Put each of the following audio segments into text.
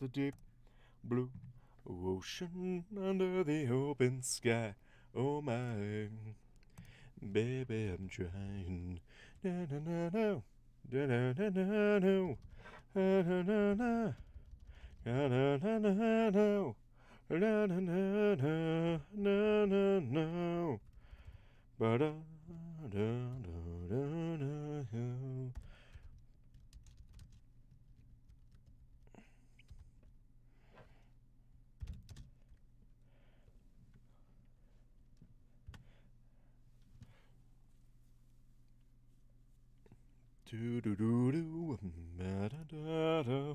the deep blue ocean under the open sky. Oh my, baby, I'm trying. Na na na na, na na na na na, na na na na, na na na na na. Na na na na na na na, ba da da da da da. Do do do do, da da da da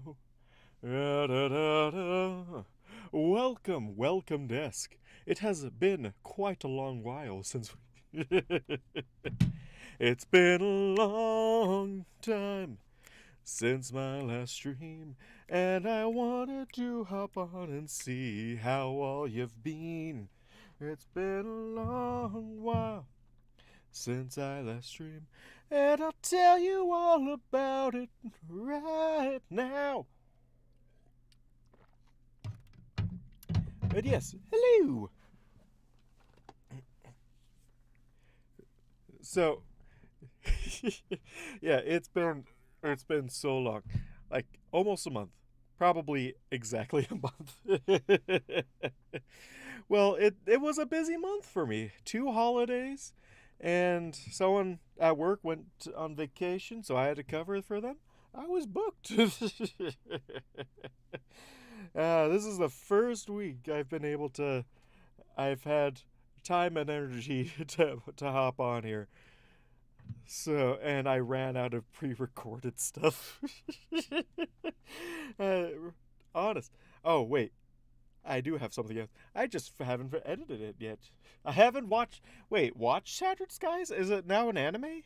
da da da. Welcome, welcome, desk. It has been quite a long while since we. It's been a long time since my last stream, and I wanted to hop on and see how all you've been. It's been a long while since I last streamed, and I'll tell you all about it right now. And yes, hello. So, yeah, it's been so long, like almost a month, probably exactly a month. Well, it was a busy month for me. 2 holidays, and someone at work went on vacation, so I had to cover for them. I was booked. This is the first week I've been able to. I've had time and energy to hop on here. So, and I ran out of pre-recorded stuff. uh, honest. Oh wait, I do have something else. I just haven't edited it yet. I haven't watched. Wait, watch Shattered Skies? Is it now an anime?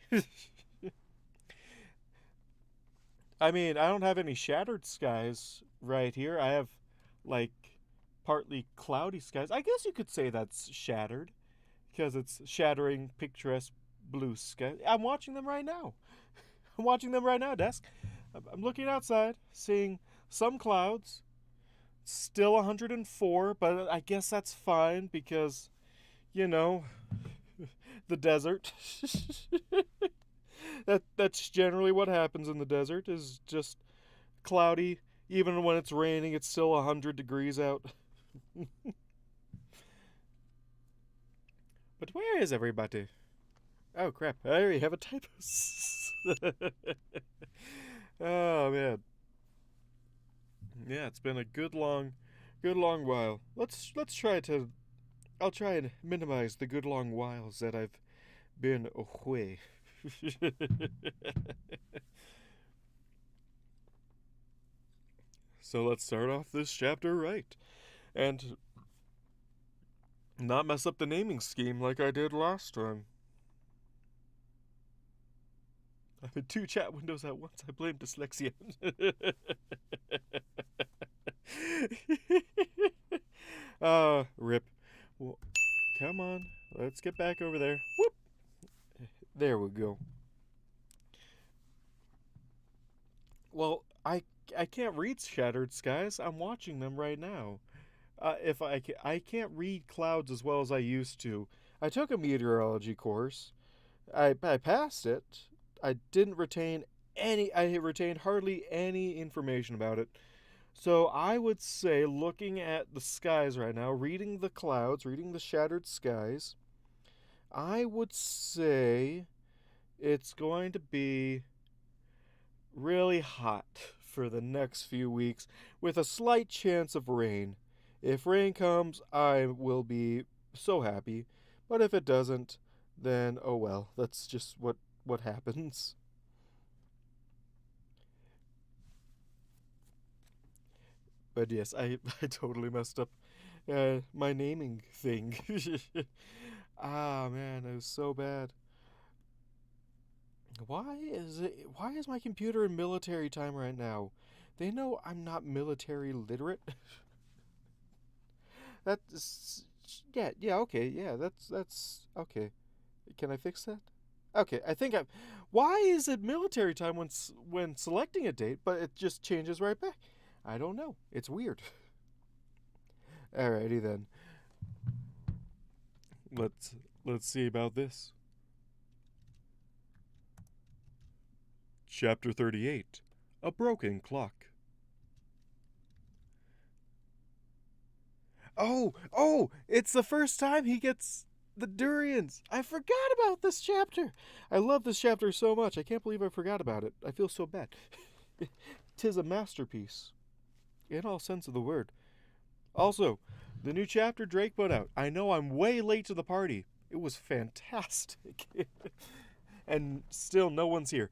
I mean, I don't have any Shattered Skies right here. I have, like, partly cloudy skies. I guess you could say that's shattered because it's shattering picturesque blue sky. I'm watching them right now. I'm watching them right now, desk. I'm looking outside, seeing some clouds. Still 104, but I guess that's fine because, you know, the desert. That's generally what happens in the desert is just cloudy. Even when it's raining, it's still 100 degrees out. But where is everybody? Oh crap! I already have a typo. Oh man, yeah, it's been a good long while. Let's try to. I'll try and minimize the good long whiles that I've been away. So let's start off this chapter right, and not mess up the naming scheme like I did last time. I'm in two chat windows at once. I blame dyslexia. Rip. Well, come on. Let's get back over there. Whoop. There we go. Well, I can't read Shattered Skies. I'm watching them right now. If I can't read clouds as well as I used to. I took a meteorology course. I passed it. I didn't retain any. I retained hardly any information about it. So I would say, looking at the skies right now, reading the clouds, reading the shattered skies, I would say it's going to be really hot for the next few weeks with a slight chance of rain. If rain comes, I will be so happy. But if it doesn't, then oh well, that's just what happens. But yes, I totally messed up my naming thing. Ah man, it was so bad. Why is my computer in military time right now? They know I'm not military literate. That's yeah, okay. Yeah, that's okay. Can I fix that? Okay, I think I'm. Why is it military time when selecting a date, but it just changes right back? I don't know. It's weird. Alrighty then. Let's see about this. Chapter 38. A broken clock. Oh, it's the first time he gets the durians. I forgot about this chapter. I love this chapter so much. I can't believe I forgot about it. I feel so bad. 'Tis a masterpiece, in all sense of the word. Also, the new chapter Drake put out. I know I'm way late to the party. It was fantastic. And still no one's here.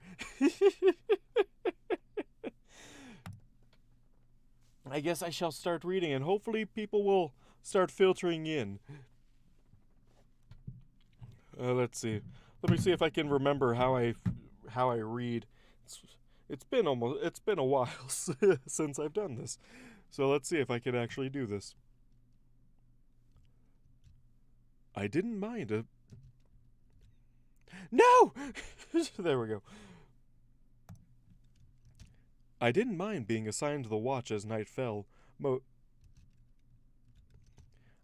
I guess I shall start reading, and hopefully people will start filtering in. Let's see. Let me see if I can remember how I read. It's been a while since I've done this. So let's see if I can actually do this. I didn't mind a... No! There we go. I didn't mind being assigned the watch as night fell.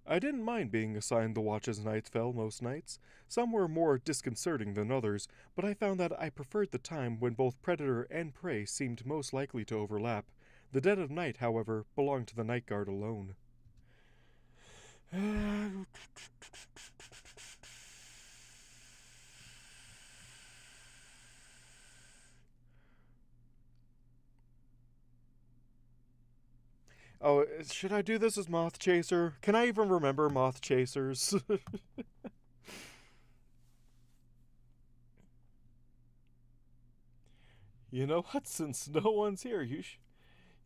I didn't mind being assigned the watch as night fell most nights. Some were more disconcerting than others, but I found that I preferred the time when both predator and prey seemed most likely to overlap. The dead of night, however, belonged to the night guard alone. Oh, should I do this as Moth Chaser? Can I even remember Moth Chasers? You know what? Since no one's here, you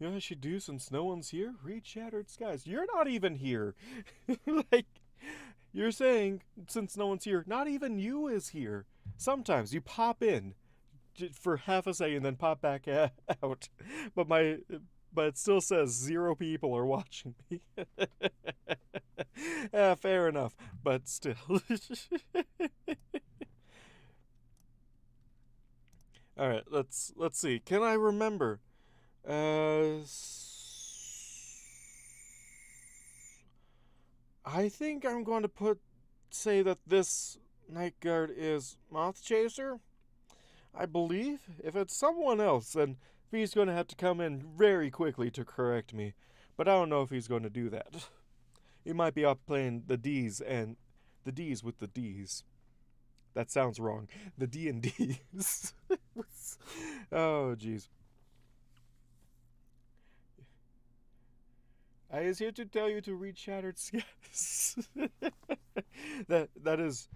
know what I should do since no one's here? Read Shattered Skies. You're not even here. Like, you're saying, since no one's here, not even you is here. Sometimes you pop in for half a second, then pop back out. But it still says 0 people are watching me. Fair enough, but still. All right, let's see. Can I remember? I think I'm going to say that this night guard is Moth Chaser. I believe. If it's someone else, then V's going to have to come in very quickly to correct me. But I don't know if he's going to do that. He might be up playing the D's with the D's. That sounds wrong. The D&D's. Oh, jeez. I is here to tell you to read Shattered Skies. that is,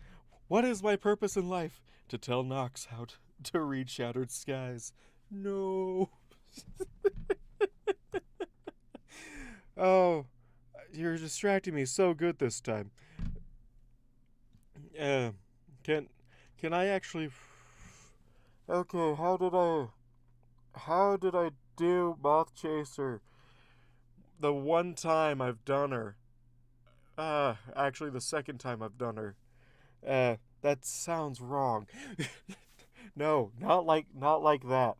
what is my purpose in life? To tell Nox how to read Shattered Skies. No. Oh, you're distracting me so good this time. Can I actually... Okay, how did I do Moth Chaser? The one time I've done her. Actually the second time I've done her. That sounds wrong. No, not like that.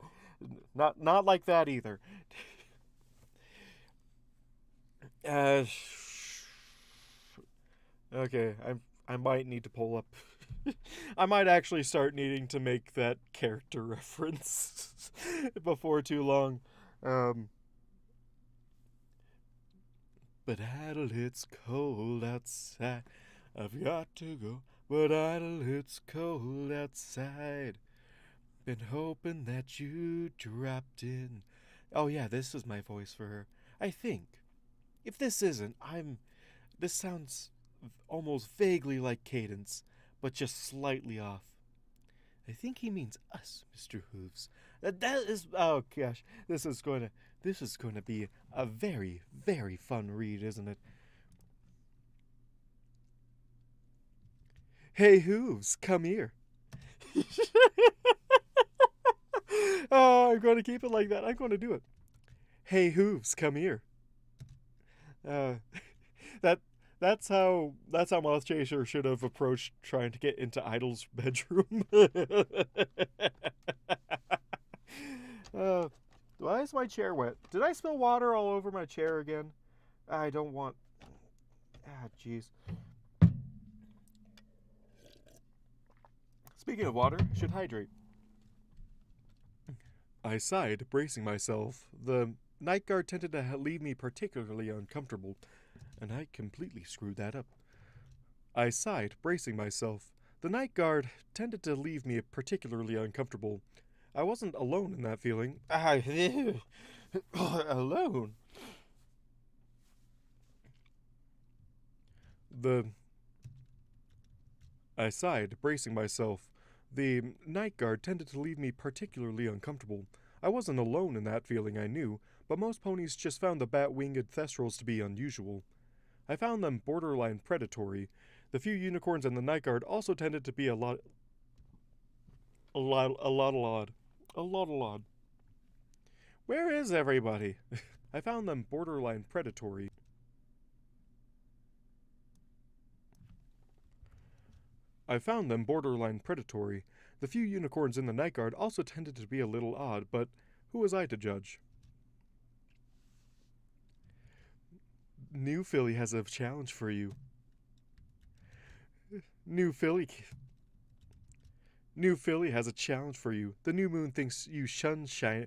Not like that either. Okay, I might need to pull up. I might actually start needing to make that character reference before too long. But idle, it's cold outside. I've got to go. But idle, it's cold outside. Been hoping that you dropped in. Oh yeah, this is my voice for her. I think. If this isn't, this sounds almost vaguely like Cadence, but just slightly off. I think he means us, Mr. Hooves. That is, oh gosh, this is going to be a very, very fun read, isn't it? Hey Hooves, come here. Oh, I'm going to keep it like that. I'm going to do it. Hey Hooves, come here. That's how Moth Chaser should have approached trying to get into Idol's bedroom. Why is my chair wet? Did I spill water all over my chair again? I don't want... Ah, jeez. Speaking of water, should hydrate. I sighed, bracing myself. The night guard tended to leave me particularly uncomfortable, and I completely screwed that up. I sighed, bracing myself. The night guard tended to leave me particularly uncomfortable. I wasn't alone in that feeling. Alone? I sighed, bracing myself. The night guard tended to leave me particularly uncomfortable. I wasn't alone in that feeling, I knew, but most ponies just found the bat-winged thestrals to be unusual. I found them borderline predatory. The few unicorns and the night guard also tended to be a lot odd. Where is everybody? I found them borderline predatory. The few unicorns in the night guard also tended to be a little odd, but who was I to judge? New Philly has a challenge for you. New Philly has a challenge for you. The new moon thinks you shunshine.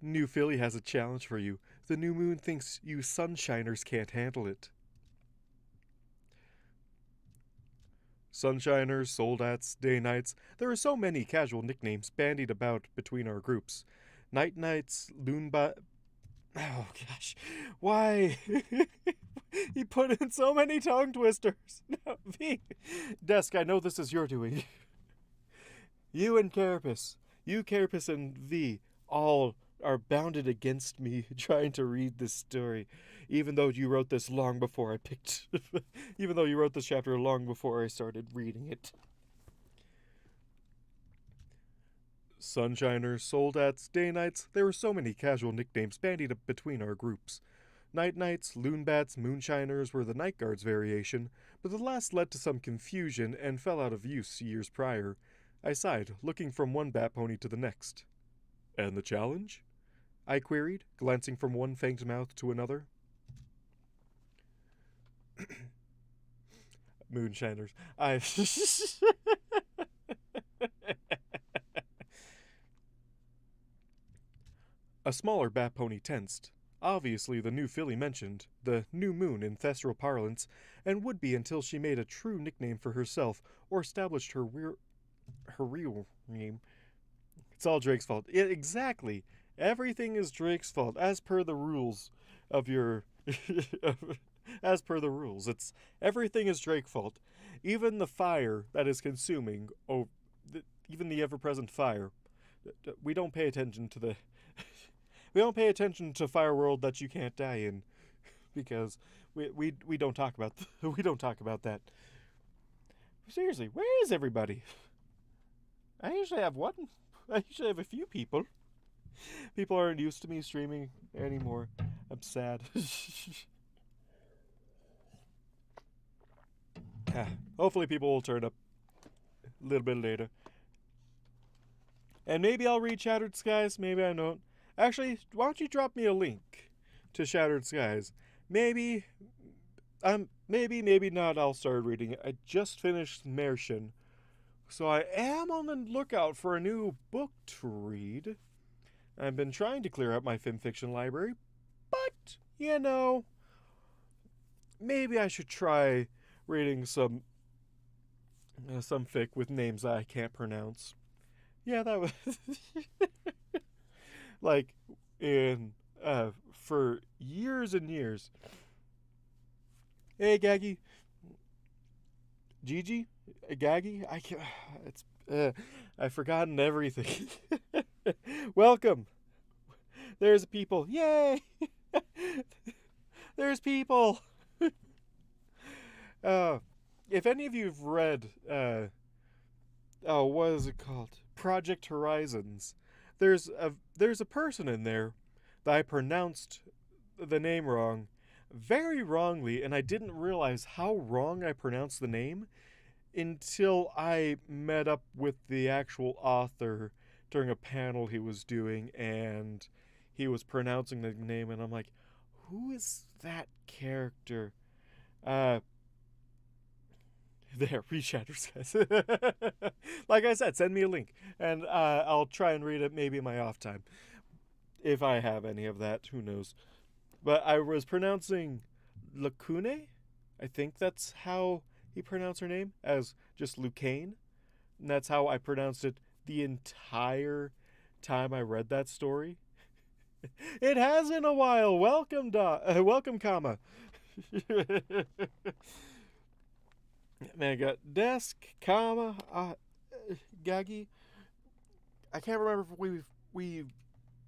New Philly has a challenge for you. The new moon thinks you sunshiners can't handle it. Sunshiners, soldats, day knights, there are so many casual nicknames bandied about between our groups. Night knights, oh gosh, why? He put in so many tongue twisters. No, V. Desk, I know this is your doing. You and Carapace, and V, all are bounded against me trying to read this story, even though you wrote this long before even though you wrote this chapter long before I started reading it. Sunshiners, soldats, day knights, there were so many casual nicknames bandied up between our groups. Night knights, loonbats, moonshiners were the night guard's variation, but the last led to some confusion and fell out of use years prior. I sighed, looking from one bat pony to the next. And the challenge? I queried, glancing from one fanged mouth to another. Moonshiners. A smaller bat pony tensed. Obviously the new filly mentioned, the new moon in thestral parlance, and would be until she made a true nickname for herself or established her real name. It's all Drake's fault. Yeah, exactly. Everything is Drake's fault, as per the rules of your... as per the rules. Everything is Drake's fault. Even the fire that is consuming, even the ever-present fire. We don't pay attention to the... we don't pay attention to Fire World that you can't die in. Because we don't talk about... we don't talk about that. Seriously, where is everybody? I usually have a few people. People aren't used to me streaming anymore. I'm sad. Hopefully people will turn up a little bit later. And maybe I'll read Shattered Skies, maybe I don't. Actually, why don't you drop me a link to Shattered Skies? Maybe not, I'll start reading it. I just finished Mershin, so I am on the lookout for a new book to read. I've been trying to clear out my fanfiction library, but, maybe I should try reading some fic with names I can't pronounce. Yeah, that was... like, for years and years. Hey, Gaggy. Gigi? Gaggy? I've forgotten everything. Welcome. There's people. Yay! There's people. If any of you have read, what is it called? Project Horizons. There's a person in there that I pronounced the name wrong, very wrongly, and I didn't realize how wrong I pronounced the name until I met up with the actual author during a panel he was doing, and he was pronouncing the name, and I'm like, who is that character? Uh, there, read Shatters, guys. Like I said, send me a link, and I'll try and read it maybe in my off time. If I have any of that, who knows? But I was pronouncing Lacune. I think that's how he pronounced her name, as just Lucane. And that's how I pronounced it the entire time I read that story. It has been a while. Welcome, welcome, comma. Man, I got desk, comma, Gaggy. I can't remember if we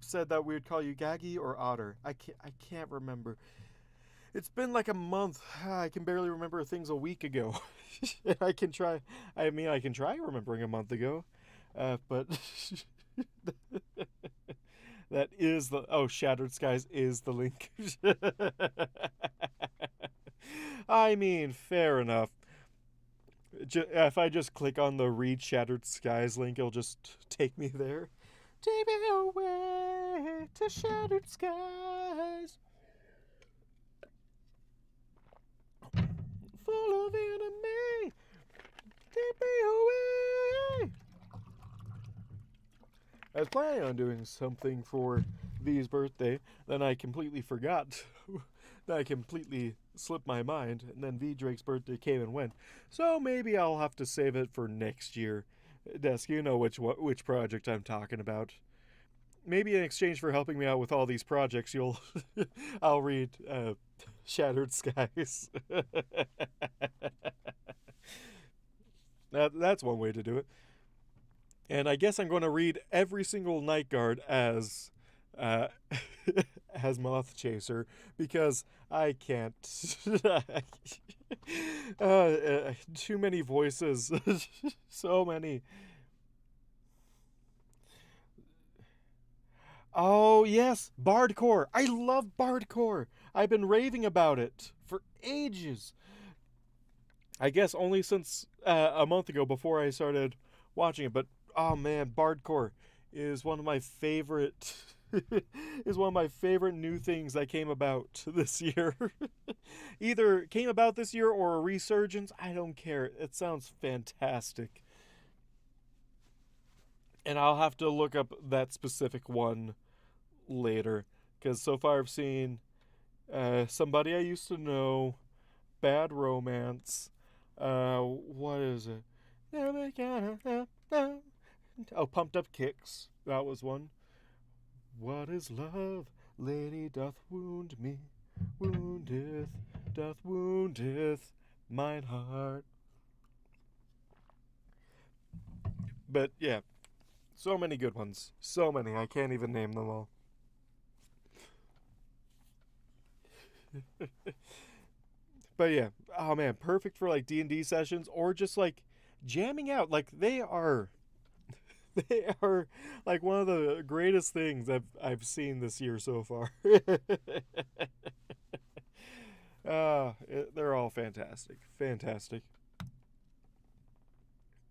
said that we would call you Gaggy or Otter. I can't remember. It's been like a month. I can barely remember things a week ago. I can try. I mean, I can try remembering a month ago, but that is the Shattered Skies is the link. I mean, fair enough. If I just click on the Read Shattered Skies link, it'll just take me there. Take me away to Shattered Skies. Full of enemy. Take me away. I was planning on doing something for V's birthday, then I completely forgot. Then I completely slipped my mind, and then V Drake's birthday came and went. So maybe I'll have to save it for next year. Desk, you know which project I'm talking about. Maybe in exchange for helping me out with all these projects, I'll read Shattered Skies. That's one way to do it. And I guess I'm going to read every single Night Guard as as Moth Chaser, because I can't. Too many voices. So many. Oh, yes, Bardcore. I love Bardcore. I've been raving about it for ages. I guess only since a month ago before I started watching it, but oh man, Bardcore is one of my favorite is one of my favorite new things that came about this year. Either came about this year or a resurgence, I don't care. It sounds fantastic. And I'll have to look up that specific one later, because so far I've seen Somebody I Used to Know, Bad Romance, what is it? Oh, Pumped Up Kicks. That was one. What is love? Lady doth wound me, woundeth mine heart. But yeah, so many good ones. So many. I can't even name them all. But yeah, oh man, perfect for like D&D sessions or just like jamming out. Like they are they are like one of the greatest things I've seen this year so far. They're all fantastic. Fantastic.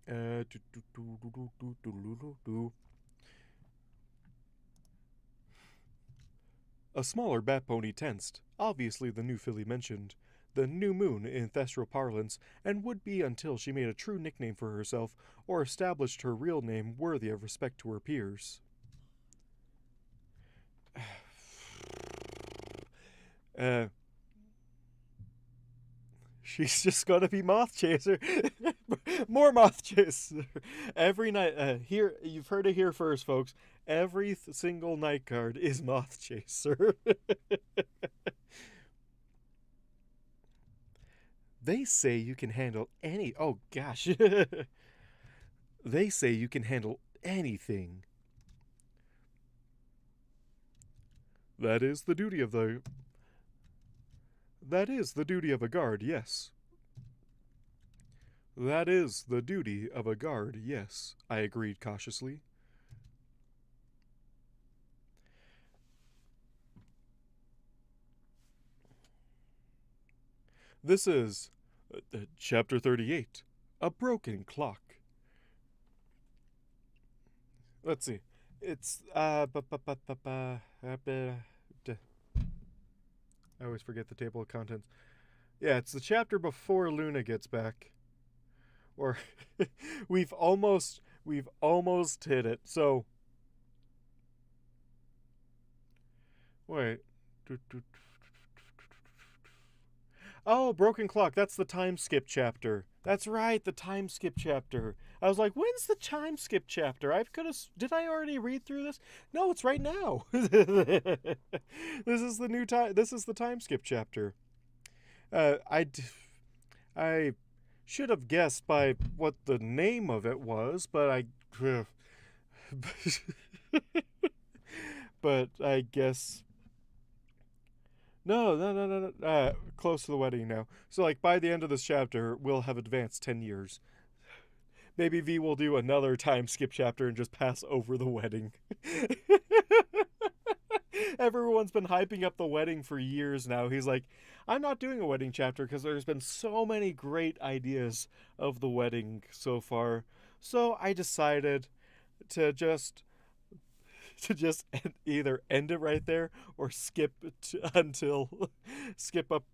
Uh, A smaller bat pony tensed, obviously the new filly mentioned, the new moon in Thestral parlance, and would be until she made a true nickname for herself or established her real name worthy of respect to her peers. uh, she's just gonna be Moth Chaser. More Moth Chaser. Every night, here, you've heard it here first, folks. Every single night guard is Moth Chaser. They say you can handle any. Oh gosh. They say you can handle anything. That is the duty of the. That is the duty of a guard, yes. That is the duty of a guard, yes, I agreed cautiously. This is Chapter 38, A broken clock. Let's see. It's I always forget the table of contents. Yeah, it's the chapter before Luna gets back. Or we've almost hit it. So wait. Oh, Broken Clock. That's the time skip chapter. That's right, the time skip chapter. I was like, when's the time skip chapter? I could have. Did I already read through this? No, it's right now. This is the new time. This is the time skip chapter. I should have guessed by what the name of it was, but but I guess no, no, no, no, no. Close to the wedding now. So, like, by the end of this chapter, we'll have advanced 10 years. Maybe V will do another time skip chapter and just pass over the wedding. Everyone's been hyping up the wedding for years now. He's like, I'm not doing a wedding chapter because there's been so many great ideas of the wedding so far. So I decided to just either end it right there or skip up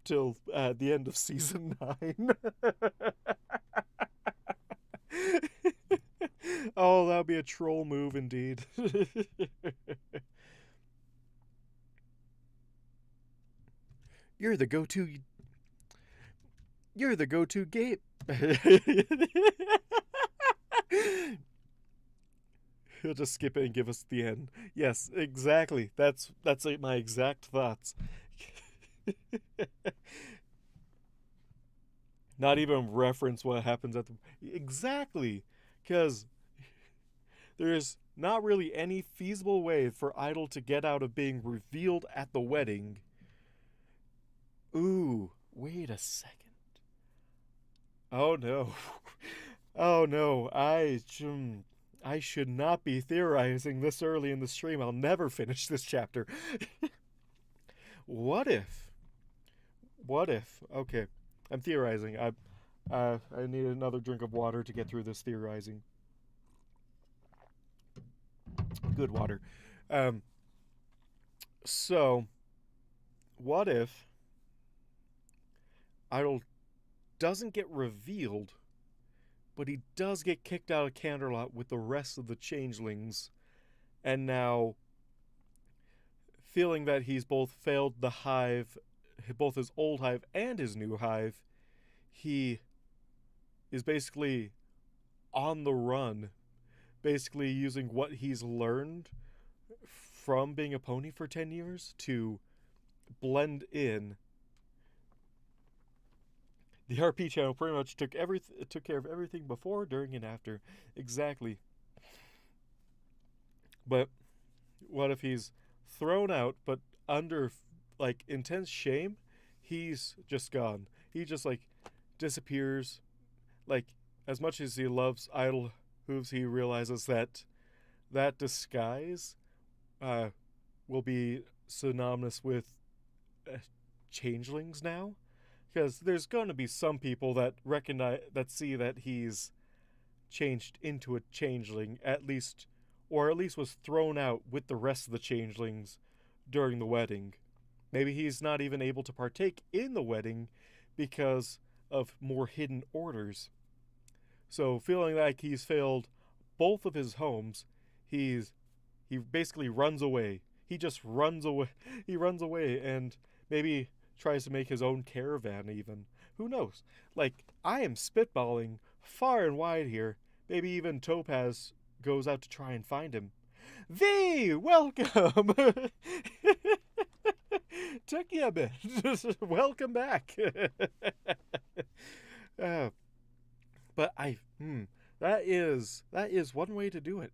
till the end of season 9. Oh, that would be a troll move indeed. You're the go-to. You're the go-to game. He'll just skip it and give us the end. Yes, exactly. That's like my exact thoughts. Not even reference what happens at the exactly, because there's not really any feasible way for Idol to get out of being revealed at the wedding. Ooh, wait a second. Oh no. Oh no. I should not be theorizing this early in the stream. I'll never finish this chapter. What if? What if? Okay, I'm theorizing. I need another drink of water to get through this theorizing. Good water. Um. So, what if Idol doesn't get revealed, but he does get kicked out of Canterlot with the rest of the changelings, and now feeling that he's both failed the hive, both his old hive and his new hive, he is basically on the run, basically using what he's learned from being a pony for 10 years to blend in. The RP channel pretty much took care of everything before, during, and after. Exactly. But what if he's thrown out, but under like intense shame, he's just gone. He just like disappears. Like, as much as he loves Idle Hooves, he realizes that that disguise will be synonymous with changelings now, because there's going to be some people that see that he's changed into a changeling, at least was thrown out with the rest of the changelings during the wedding. Maybe he's not even able to partake in the wedding because of more hidden orders. So, feeling like he's failed both of his homes, he basically runs away. He just runs away. He runs away and maybe tries to make his own caravan even. Who knows? Like, I am spitballing far and wide here. Maybe even Topaz goes out to try and find him. V, welcome! Took you a bit. Welcome back. But that is one way to do it.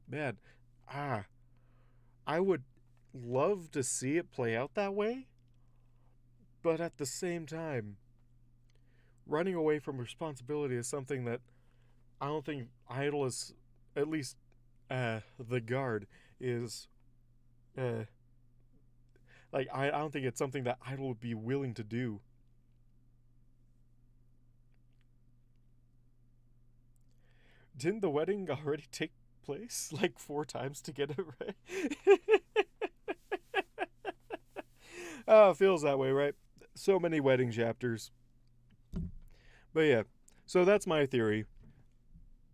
Man, I would love to see it play out that way, but at the same time, running away from responsibility is something that I don't think Idol is, at least the guard is, like, I don't think it's something that Idol would be willing to do. didn't the wedding already take place like 4 times to get it right? Oh, it feels that way, right? So many wedding chapters. But yeah, so that's my theory.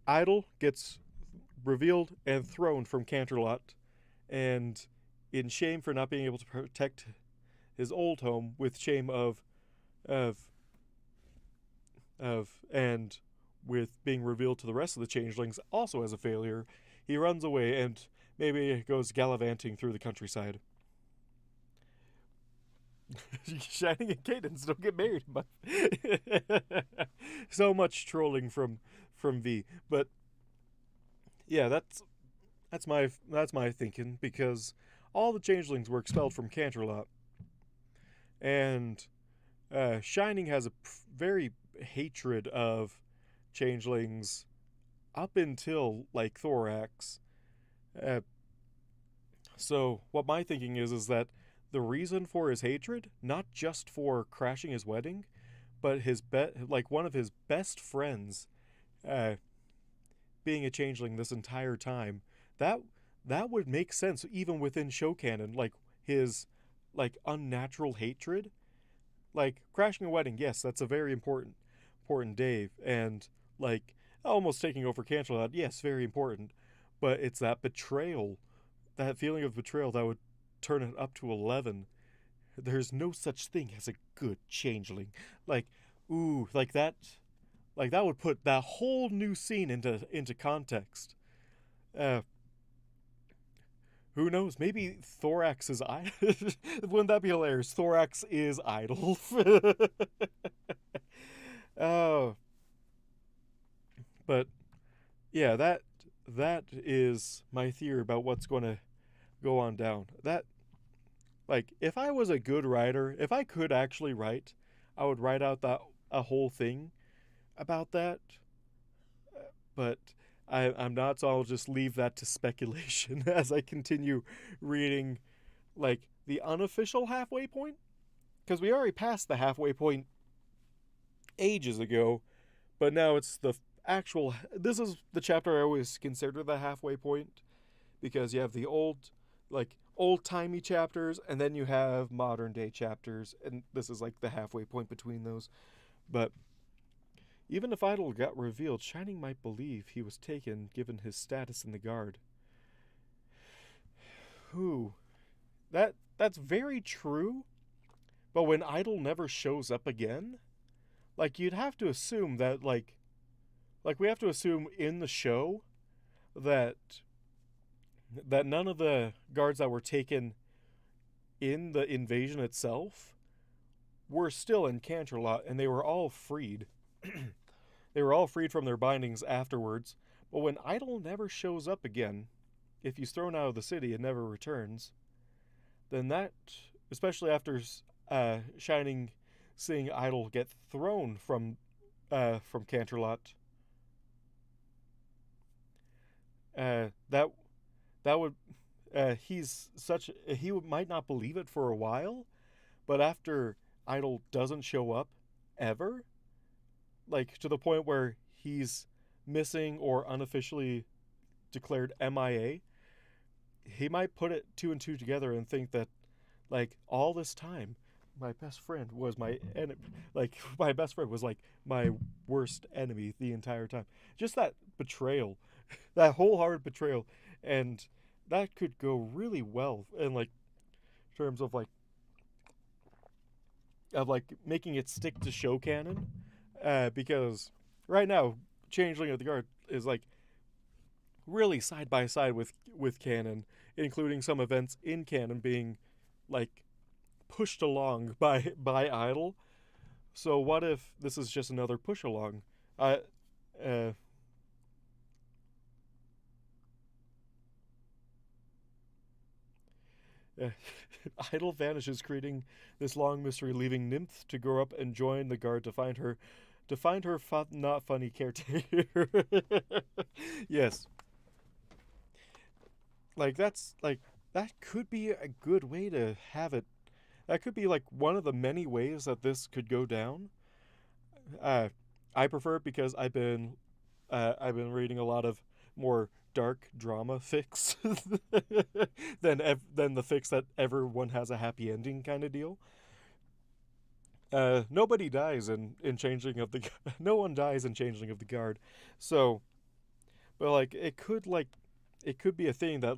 Idol gets revealed and thrown from Canterlot, and in shame for not being able to protect his old home, with shame of and with being revealed to the rest of the changelings also as a failure, he runs away and maybe goes gallivanting through the countryside. Shining and Cadence don't get married, but so much trolling from V. But yeah, that's my thinking, because all the changelings were expelled from Canterlot, and Shining has a very hatred of changelings up until like Thorax. Uh, so what my thinking is that the reason for his hatred, not just for crashing his wedding, but like one of his best friends, uh, being a changeling this entire time, that that would make sense even within show canon. Like his like unnatural hatred, like crashing a wedding. Yes, that's a very important day, and like almost taking over Canterlot. Yes, very important, but it's that betrayal, that feeling of betrayal that would turn it up to 11. There's no such thing as a good changeling. Like, ooh, like that would put that whole new scene into context. Uh, who knows? Maybe Thorax is idol. Wouldn't that be hilarious? Thorax is idol. Oh, but yeah, that is my theory about what's going to go on down. That, like, if I was a good writer, if I could actually write, I would write out that a whole thing about that. But I'm not, so I'll just leave that to speculation as I continue reading, like, the unofficial halfway point, because we already passed the halfway point ages ago, but now it's the actual. This is the chapter I always consider the halfway point, because you have the old timey chapters, and then you have modern day chapters, and this is like the halfway point between those. But even if Idol got revealed, Shining might believe he was taken given his status in the guard. Who? That's very true, but when Idol never shows up again, like you'd have to assume that like we have to assume in the show that none of the guards that were taken in the invasion itself were still in Canterlot, and they were all freed. They were all freed from their bindings afterwards. But when Idol never shows up again, if he's thrown out of the city and never returns, then that, especially after Shining seeing Idol get thrown from Canterlot, that would he might not believe it for a while, but after Idol doesn't show up ever, like to the point where he's missing or unofficially declared MIA, he might put it two and two together and think that, like, all this time my best friend was my enemy. Like, my best friend was like my worst enemy the entire time. Just that betrayal, that wholehearted betrayal, and that could go really well in like terms of like making it stick to show canon, because right now Changeling of the Guard is like really side by side with canon, including some events in canon being like pushed along by Idol. So what if this is just another push along? Uh, uh, uh, Idol vanishes, creating this long mystery, leaving Nymph to grow up and join the guard to find her not funny caretaker. Yes, like that could be a good way to have it. That could be like one of the many ways that this could go down. Uh, I prefer it because I've been I've been reading a lot of more dark drama fics than the fics that everyone has a happy ending kind of deal. Nobody dies in Changeling of the no one dies in Changeling of the Guard, so but it could be a thing that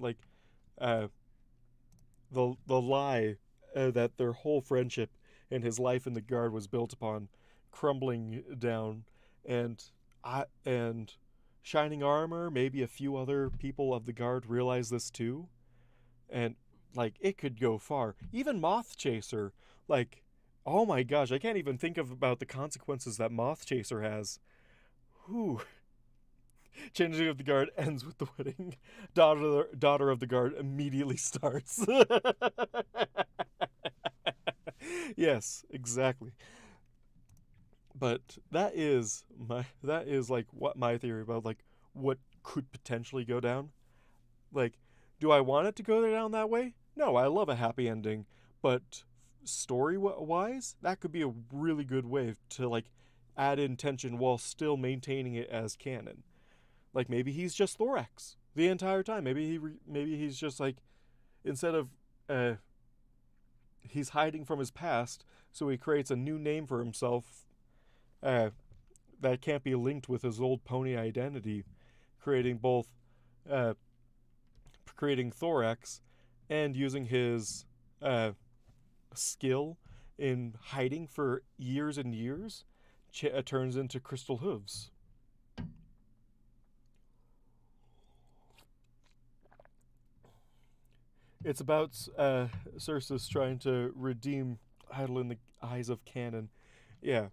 uh, the lie that their whole friendship and his life in the Guard was built upon crumbling down, and and Shining Armor, maybe a few other people of the Guard realize this too, and it could go far. Even Moth Chaser, like, oh my gosh, I can't even think of about the consequences that Moth Chaser has. Whew. Changing of the Guard ends with the wedding. Daughter of the Guard immediately starts. Yes, exactly. But that is like what my theory about like what could potentially go down. Like, do I want it to go down that way? No, I love a happy ending, but story wise, that could be a really good way to like add in tension while still maintaining it as canon. Like maybe he's just Thorax the entire time. Maybe he's just like instead of uh, he's hiding from his past, so he creates a new name for himself uh, that can't be linked with his old pony identity, creating both uh, creating Thorax and using his skill in hiding for years and years turns into Crystal Hooves. It's about Circe trying to redeem Idol in the eyes of canon. Yeah,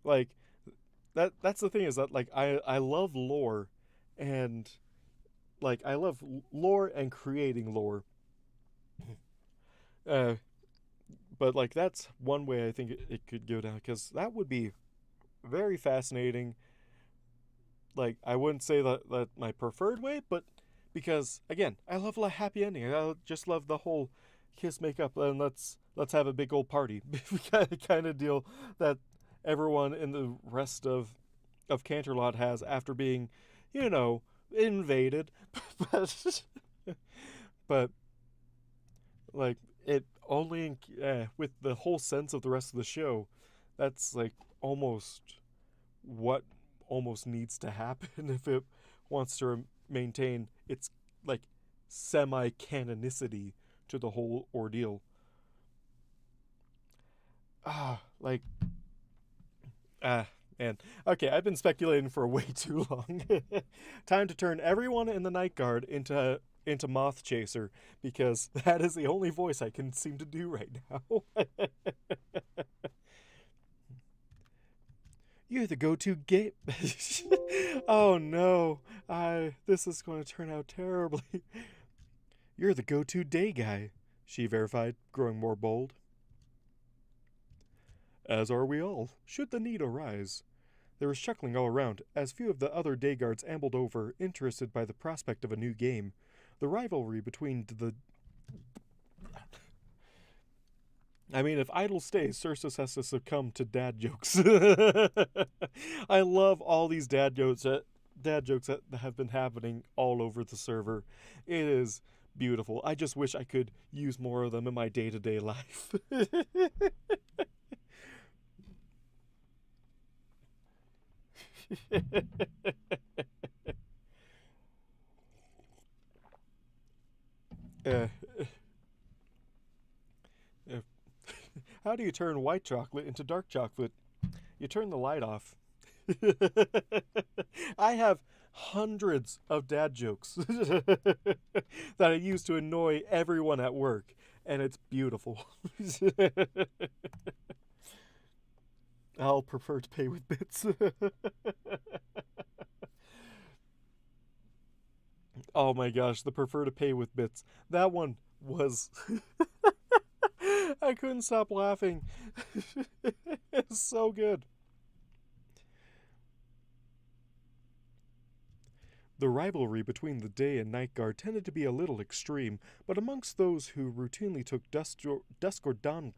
like that's the thing is that like I love lore, and like I love lore and creating lore. Uh, but like that's one way I think it could go down because that would be very fascinating. Like I wouldn't say that my preferred way, but because again I love a happy ending. I just love the whole kiss, make up, and let's have a big old party kind of deal that everyone in the rest of Canterlot has after being, you know, invaded. but but like it only with the whole sense of the rest of the show, that's like almost what almost needs to happen if it wants to maintain its like semi canonicity to the whole ordeal. Like ah man. Okay, I've been speculating for way too long. Time to turn everyone in the Night Guard into Moth Chaser because that is the only voice I can seem to do right now. You're the go-to gay. Oh no, I this is going to turn out terribly. You're the go-to day guy, she verified, growing more bold. As are we all, should the need arise. There was chuckling all around as few of the other day guards ambled over, interested by the prospect of a new game. The rivalry between the I mean, if Idle stays, Circe has to succumb to dad jokes. I love all these dad jokes that have been happening all over the server. It is beautiful. I just wish I could use more of them in my day-to-day life. uh, uh, how do you turn white chocolate into dark chocolate? You turn the light off. I have hundreds of dad jokes that I use to annoy everyone at work, and it's beautiful. I'll prefer to pay with bits. Oh my gosh, the prefer to pay with bits. That one was. I couldn't stop laughing. It's so good. The rivalry between the Day and Night Guard tended to be a little extreme, but amongst those who routinely took dusk or dawn.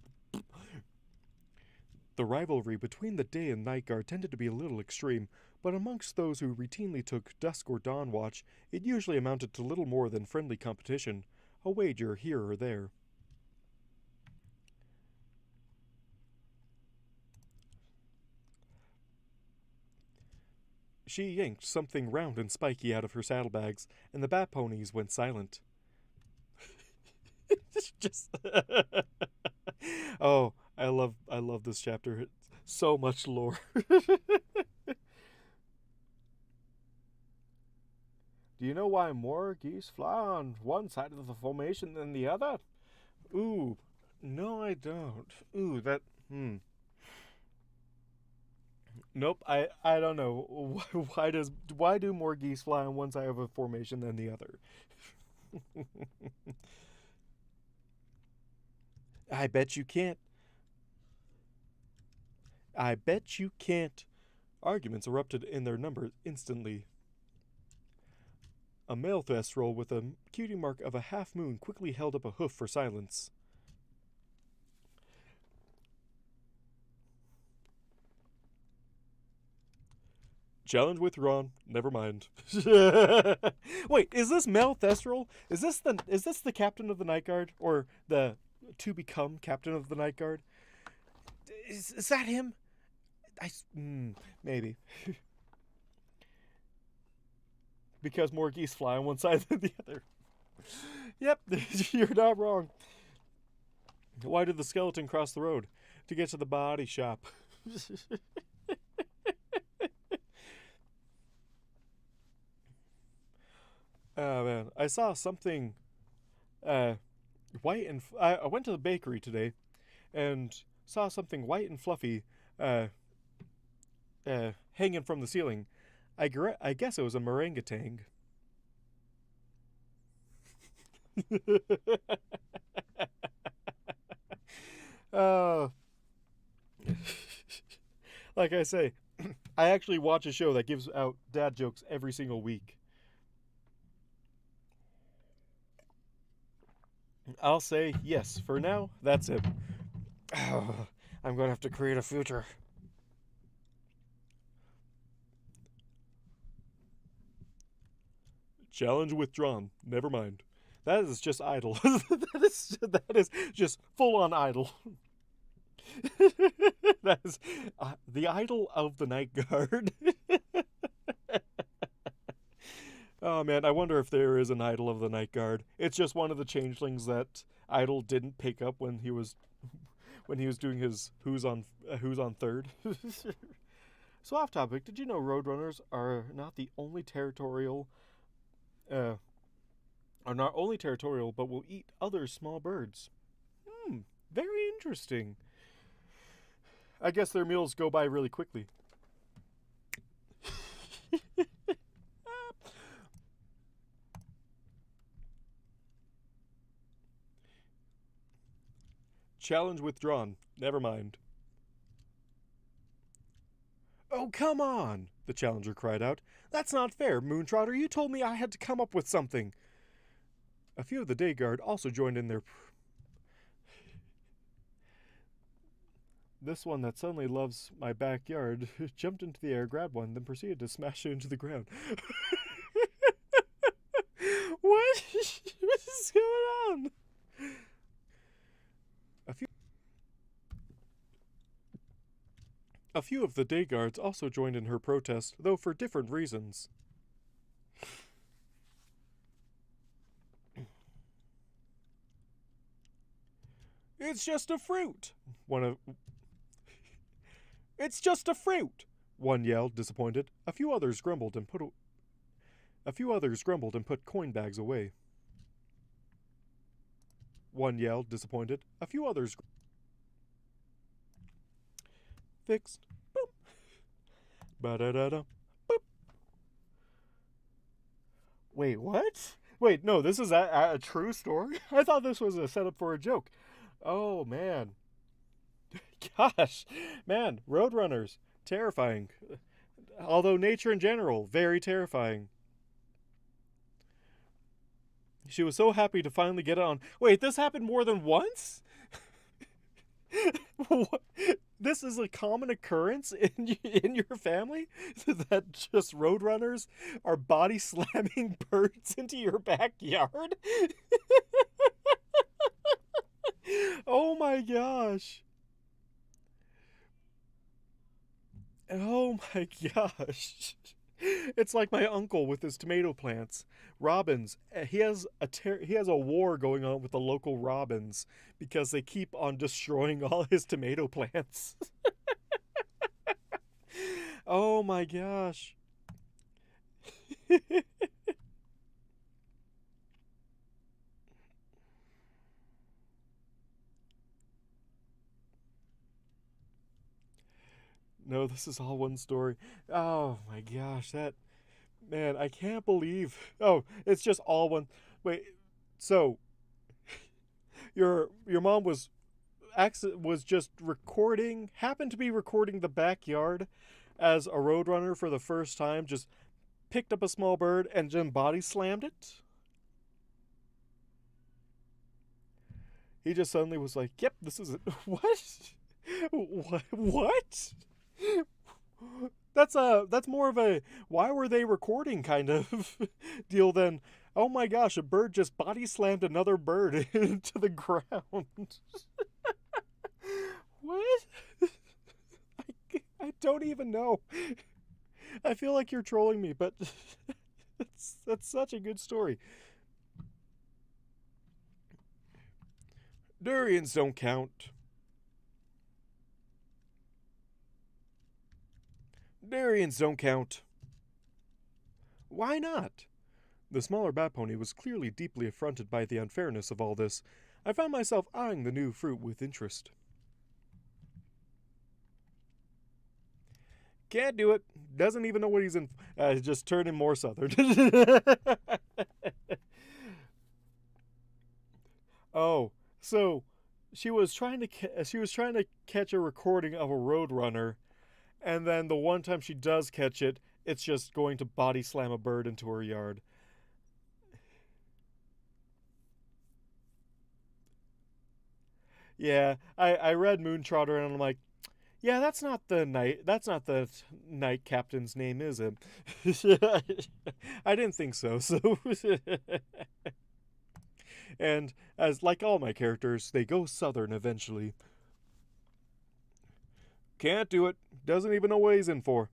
The rivalry between the Day and Night Guard tended to be a little extreme, but amongst those who routinely took dusk or dawn watch, it usually amounted to little more than friendly competition, a wager here or there. She yanked something round and spiky out of her saddlebags, and the bat ponies went silent. Just oh, I love this chapter. It's so much lore. Do you know why more geese fly on one side of the formation than the other? Ooh, no, I don't. Ooh, that. Nope, I don't know. Why do more geese fly on one side of a formation than the other? I bet you can't. I bet you can't. Arguments erupted in their number instantly. A male thestral with a cutie mark of a half moon quickly held up a hoof for silence. Challenge withdrawn. Never mind. Wait, is this Mel Thestral? Is this the captain of the Night Guard, or the to become captain of the Night Guard? Is that him? Maybe. Because more geese fly on one side than the other. Yep, you're not wrong. Why did the skeleton cross the road? To get to the body shop. Oh man, I saw something white and I went to the bakery today and saw something white and fluffy hanging from the ceiling. I guess it was a orangutan. Oh. Like I say, I actually watch a show that gives out dad jokes every single week. I'll say yes. For now, that's it. Oh, I'm going to have to create a future. Challenge withdrawn. Never mind. That is just idle. that is just full on idle. That is the idol of the Night Guard. Oh man, I wonder if there is an idol of the Night Guard. It's just one of the changelings that Idol didn't pick up when he was doing his who's on third. So off topic, did you know roadrunners are not only territorial, but will eat other small birds? Very interesting. I guess their meals go by really quickly. Challenge withdrawn. Never mind. Oh, come on, the challenger cried out. That's not fair, Moontrotter. You told me I had to come up with something. A few of the day guard also joined in their... This one that suddenly loves my backyard jumped into the air, grabbed one, then proceeded to smash it into the ground. What? What is going on? A few of the day guards also joined in her protest, though for different reasons. It's just a fruit. It's just a fruit. One yelled, disappointed. A few others grumbled and put coin bags away. One yelled, disappointed. A few others... Fixed. Boop. Ba-da-da-da. Boop. Wait, what? Wait, no, this is a true story? I thought this was a setup for a joke. Oh, man. Gosh. Man, roadrunners. Terrifying. Although nature in general, very terrifying. She was so happy to finally get on. Wait, this happened more than once? What? this is a common occurrence in your family that just roadrunners are body slamming birds into your backyard. Oh my gosh. Oh my gosh. It's like my uncle with his tomato plants. Robins. He has a war going on with the local robins because they keep on destroying all his tomato plants. Oh my gosh. No, this is all one story. Oh my gosh, that man, I can't believe. Oh, it's just all one. Wait, so your mom was just recording, happened to be recording the backyard as a roadrunner for the first time, just picked up a small bird and then body slammed it. He just suddenly was like, "Yep, this is it." What? What? That's more of a why were they recording kind of deal than oh my gosh, a bird just body slammed another bird into the ground. What? I don't even know. I feel like you're trolling me, but that's such a good story. Durians don't count. Durians don't count. Why not? The smaller bat pony was clearly deeply affronted by the unfairness of all this. I found myself eyeing the new fruit with interest. Can't do it. Doesn't even know what he's in. Just turn him more southern. Oh, so she was trying to catch a recording of a roadrunner, and then the one time she does catch it, it's just going to body slam a bird into her yard. Yeah, I read Moontrotter and I'm like, yeah, that's not the knight captain's name, is it? I didn't think so. So and as like all my characters, they go southern eventually. Can't do it. Doesn't even know what he's in for.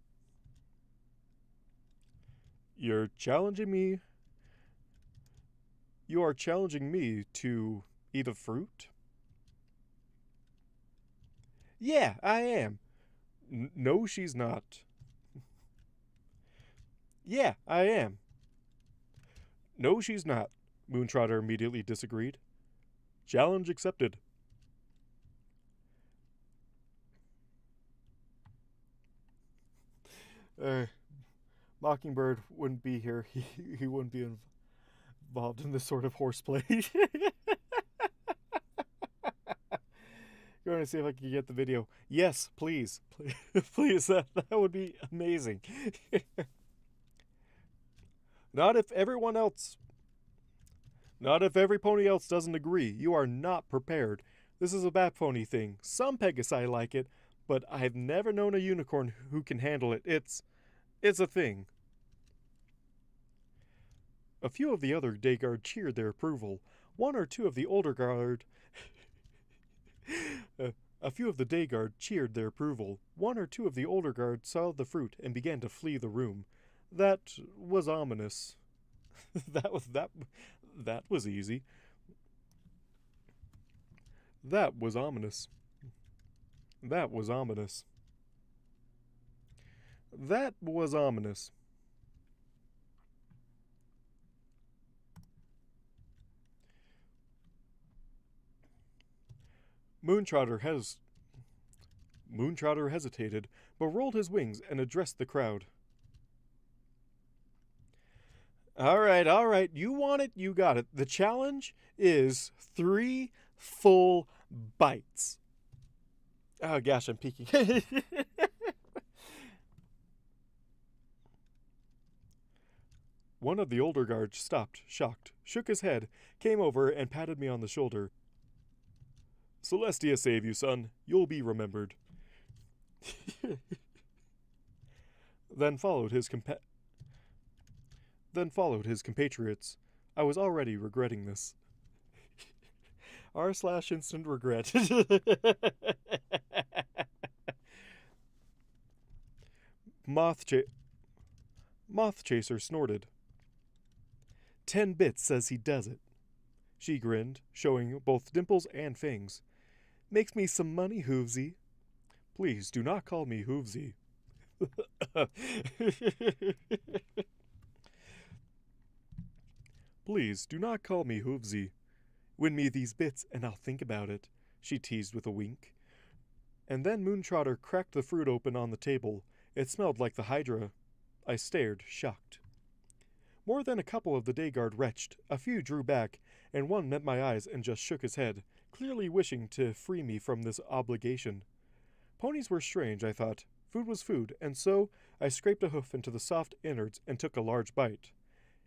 You're challenging me. You are challenging me to eat a fruit? Yeah, I am. No, she's not. Yeah, I am. No, she's not. Moontrotter immediately disagreed. Challenge accepted. Uh, Mockingbird wouldn't be here. He wouldn't be involved in this sort of horseplay. Going to see if I can get the video. Yes, please. Please, that would be amazing. Not if everyone else. Not if every pony else doesn't agree. You are not prepared. This is a bat pony thing. Some Pegasi like it, but I've never known a unicorn who can handle it. It's a thing. A few of the other day guard cheered their approval. One or two of the older guard A few of the day guard cheered their approval. One or two of the older guard saw the fruit and began to flee the room. That was ominous. That was easy. That was ominous. That was ominous. That was ominous. Moontrotter hesitated, but rolled his wings and addressed the crowd. All right. You want it, you got it. The challenge is 3 full bites. Oh gosh, I'm peeking. One of the older guards stopped, shocked, shook his head, came over, and patted me on the shoulder. Celestia save you, son. You'll be remembered. Then followed his compatriots. I was already regretting this. R/instant regret. Moth, cha- Moth Chaser snorted. 10 bits says he does it. She grinned, showing both dimples and fangs. Makes me some money, Hoovesy. Please do not call me Hoovesy. Please do not call me Hoovesy. Win me these bits and I'll think about it, she teased with a wink. And then Moontrotter cracked the fruit open on the table. It smelled like the Hydra. I stared, shocked. More than a couple of the day guard retched, a few drew back, and one met my eyes and just shook his head, clearly wishing to free me from this obligation. Ponies were strange, I thought. Food was food, and so I scraped a hoof into the soft innards and took a large bite.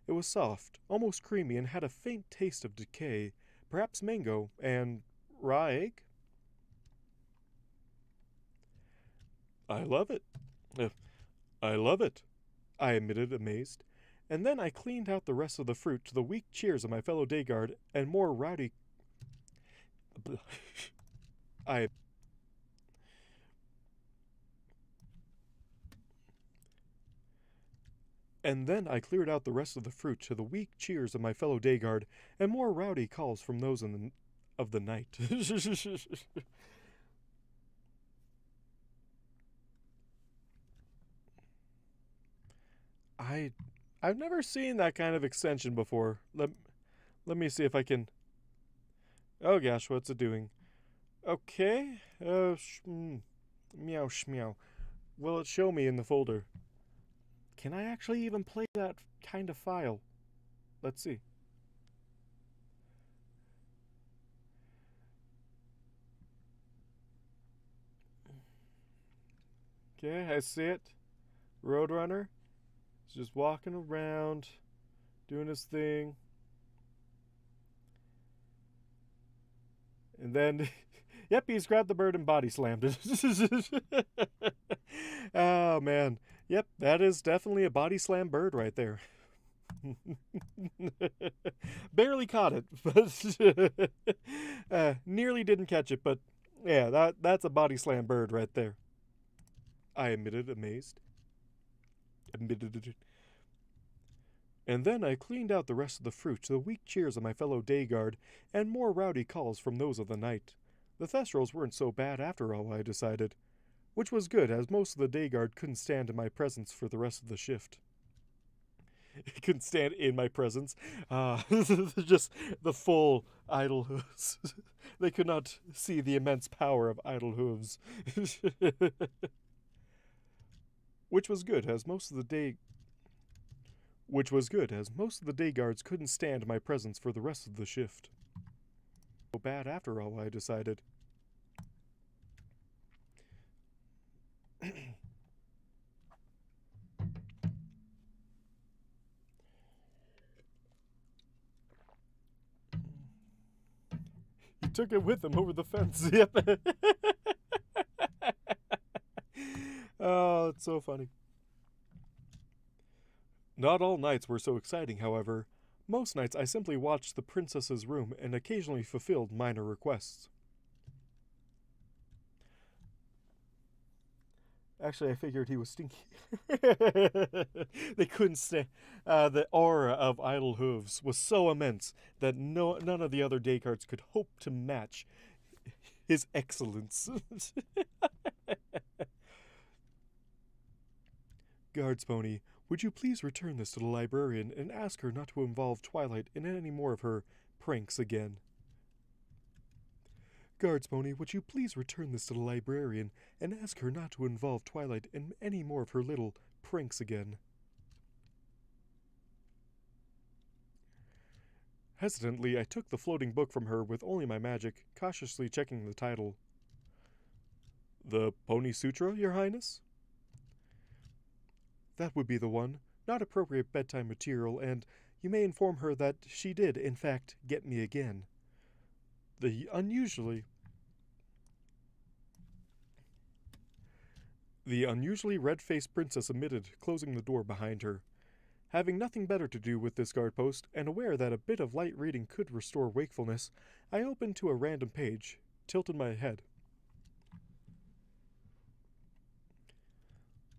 It was soft, almost creamy, and had a faint taste of decay, perhaps mango, and raw egg? I love it. I love it, I admitted, amazed. And then I cleaned out the rest of the fruit to the weak cheers of my fellow day guard and more rowdy. I. And then I cleared out the rest of the fruit to the weak cheers of my fellow day guard and more rowdy calls from those of the night. I've never seen that kind of extension before. Let me see if I can. Oh gosh, what's it doing? Okay. Meow shmeow. Will it show me in the folder? Can I actually even play that kind of file? Let's see. Okay, I see it. Roadrunner. He's just walking around, doing his thing. And then, yep, he's grabbed the bird and body slammed it. Oh, man. Yep, that is definitely a body slam bird right there. Barely caught it, but nearly didn't catch it, but yeah, that's a body slam bird right there. I admitted, amazed. And then I cleaned out the rest of the fruit to the weak cheers of my fellow day guard and more rowdy calls from those of the night. The Thestrals weren't so bad after all, I decided. Which was good, as most of the day guard couldn't stand in my presence for the rest of the shift. Couldn't stand in my presence. Just the full idle hooves. They could not see the immense power of idle hooves. Which was good, as most of the day guards couldn't stand my presence for the rest of the shift. So bad after all, I decided. He took it with him over the fence. Yep. Oh, it's so funny. Not all nights were so exciting, however. Most nights I simply watched the princess's room and occasionally fulfilled minor requests. Actually, I figured he was stinky. They couldn't stand. The aura of idle hooves was so immense that none of the other day guards could hope to match his excellence. Guards Pony, would you please return this to the librarian and ask her not to involve Twilight in any more of her pranks again? Guards Pony, would you please return this to the librarian and ask her not to involve Twilight in any more of her little pranks again? Hesitantly, I took the floating book from her with only my magic, cautiously checking the title. The Pony Sutra, Your Highness? That would be the one. Not appropriate bedtime material, and you may inform her that she did, in fact, get me again. The unusually The unusually red-faced princess admitted, closing the door behind her. Having nothing better to do with this guard post, and aware that a bit of light reading could restore wakefulness, I opened to a random page, tilted my head.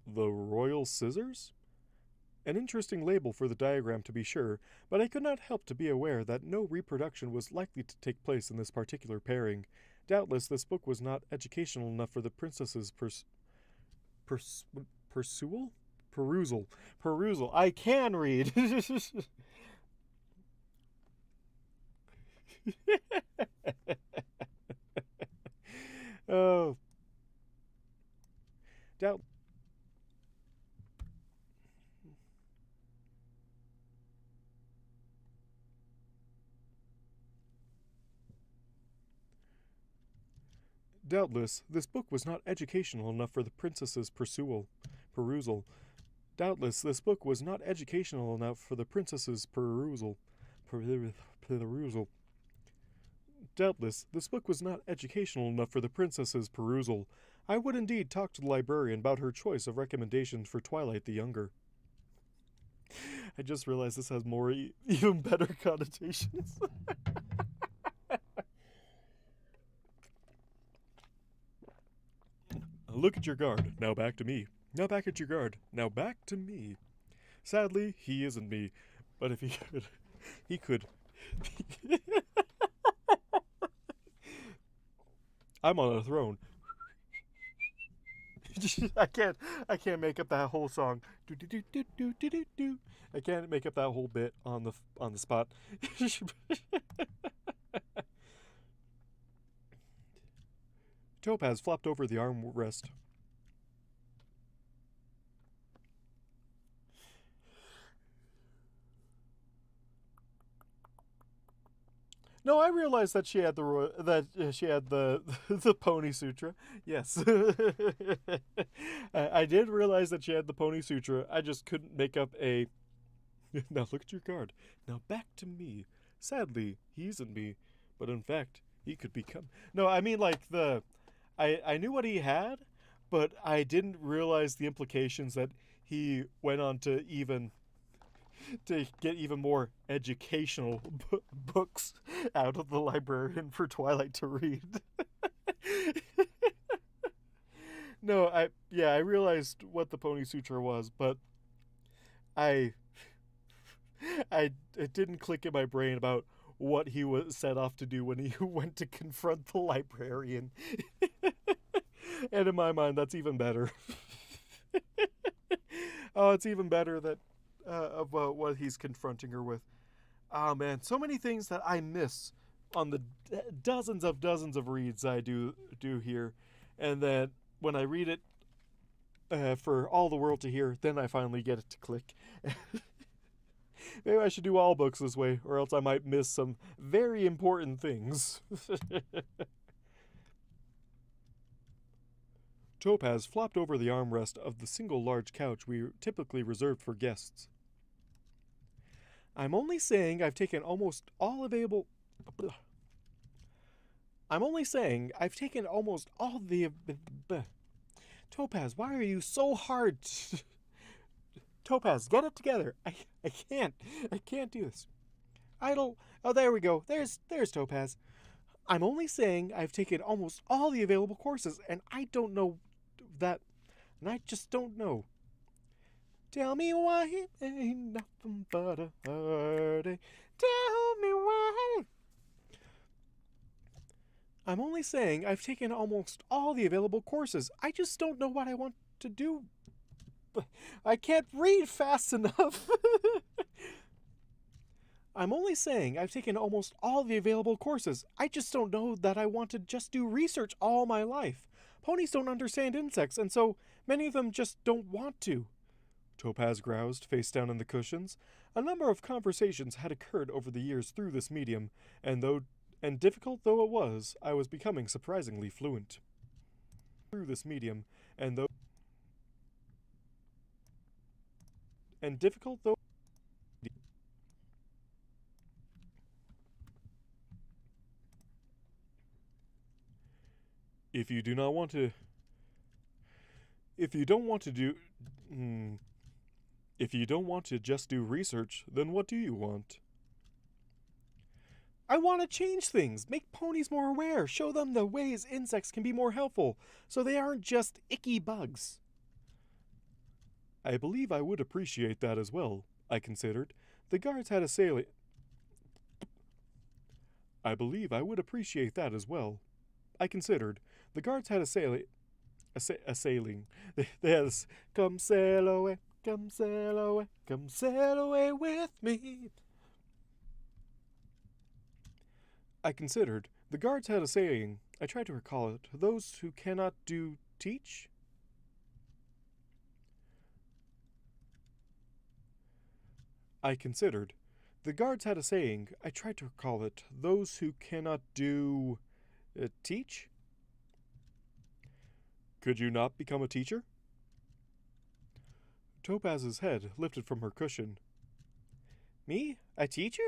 The Royal Scissors? An interesting label for the diagram to be sure, but I could not help to be aware that no reproduction was likely to take place in this particular pairing. Doubtless this book was not educational enough for the princess's perusal? Perusal. I can read. Oh. Doubt. Doubtless, this book was not educational enough for the princess's perusal. Doubtless, this book was not educational enough for the princess's perusal. Doubtless, this book was not educational enough for the princess's perusal. I would indeed talk to the librarian about her choice of recommendations for Twilight the Younger. I just realized this has more, even better connotations. Look at your guard. Now back to me. Now back at your guard. Now back to me. Sadly, he isn't me. But if he could, he could. I'm on a throne. I can't make up that whole song. I can't make up that whole bit on the spot. Topaz flopped over the armrest. No, I realized that she had the Pony Sutra. Yes, I did realize that she had the Pony Sutra. I just couldn't make up a. Now look at your card. Now back to me. Sadly, he isn't me, but in fact, he could become. No, I mean like the. I knew what he had, but I didn't realize the implications that he went on to get even more educational books out of the librarian for Twilight to read. No, I realized what the Pony Sutra was, but it didn't click in my brain about what he was set off to do when he went to confront the librarian. And in my mind, that's even better. Oh, it's even better that about what he's confronting her with. Oh man, so many things that I miss on the dozens of reads I do here, and then when I read it for all the world to hear, then I finally get it to click. Maybe I should do all books this way, or else I might miss some very important things. Topaz flopped over the armrest of the single large couch we typically reserved for guests. I'm only saying I've taken almost all the. Topaz, why are you so hard? Topaz, get it together. I can't do this. Idle. Oh, there we go. There's Topaz. I'm only saying I've taken almost all the available courses, and I don't know that. And I just don't know. Tell me why it ain't nothing but a heartache. Tell me why. I'm only saying I've taken almost all the available courses. I just don't know what I want to do. I can't read fast enough. I'm only saying I've taken almost all the available courses. I just don't know that I want to just do research all my life. Ponies don't understand insects, and so many of them just don't want to. Topaz groused, face down in the cushions. A number of conversations had occurred over the years through this medium, and difficult though it was, I was becoming surprisingly fluent. Through this medium, and difficult though. If you do not want to If you don't want to do... If you don't want to just do research, then what do you want? I want to change things, make ponies more aware, show them the ways insects can be more helpful, so they aren't just icky bugs. I believe I would appreciate that as well, I considered. The guards had a sailing... I believe I would appreciate that as well. I considered. The guards had a sailing... A sailing. They had a... Come sail away, come sail away, come sail away with me. I considered. The guards had a saying. I tried to recall it. Those who cannot do teach? I considered. The guards had a saying. I tried to recall it. Those who cannot do... teach? Could you not become a teacher? Topaz's head lifted from her cushion. Me? A teacher?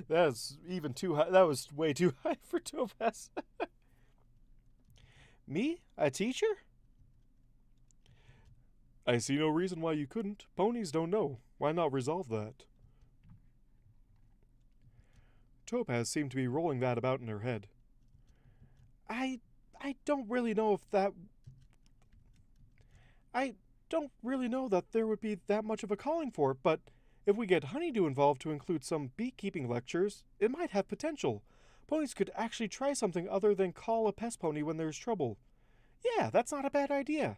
That's even too high. That was way too high for Topaz. Me? A teacher? I see no reason why you couldn't. Ponies don't know. Why not resolve that? Topaz seemed to be rolling that about in her head. I don't really know if that... I don't really know that there would be that much of a calling for it, but if we get Honeydew involved to include some beekeeping lectures, it might have potential. Ponies could actually try something other than call a pest pony when there's trouble. Yeah, that's not a bad idea.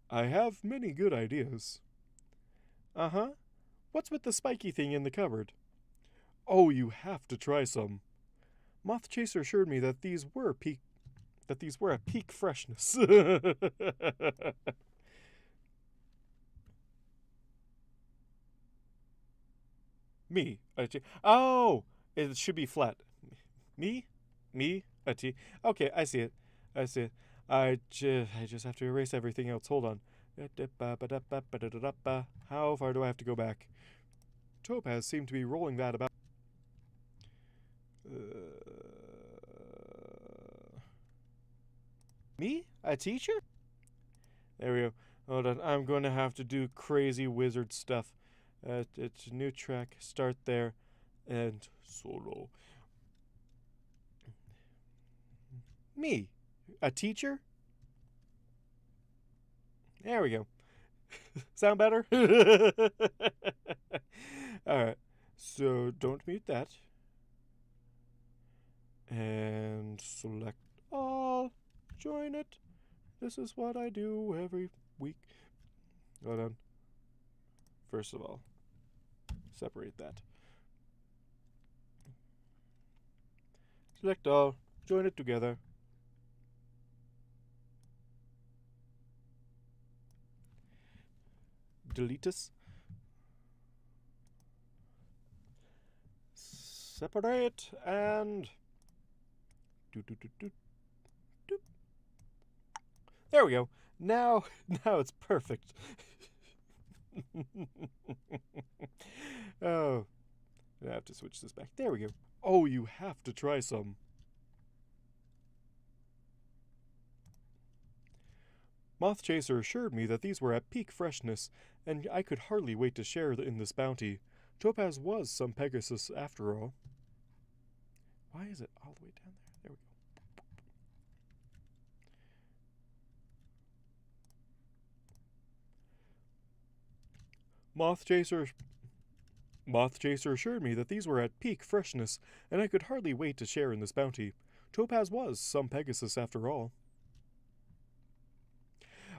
I have many good ideas. Uh-huh. What's with the spiky thing in the cupboard? Oh, you have to try some. Moth Chaser assured me that these were at peak freshness. Me, a T. Oh, it should be flat. Me, a T. Okay, I see it. I just have to erase everything else. Hold on. How far do I have to go back? Topaz seemed to be rolling that about. Me? A teacher? There we go. Hold on. I'm going to have to do crazy wizard stuff. It's a new track. Start there. And solo. Me? A teacher? There we go. Sound better? Alright. So don't mute that. And select all. Join it. This is what I do every week. Hold on. First of all, separate that. Select all. Join it together. Delete this. Separate and... There we go. Now it's perfect. Oh, I have to switch this back. There we go. Oh, you have to try some. Moth Chaser assured me that these were at peak freshness, and I could hardly wait to share in this bounty. Topaz was some Pegasus after all. Why is it all the way down there? There we go. Moth Chaser assured me that these were at peak freshness, and I could hardly wait to share in this bounty. Topaz was some Pegasus after all.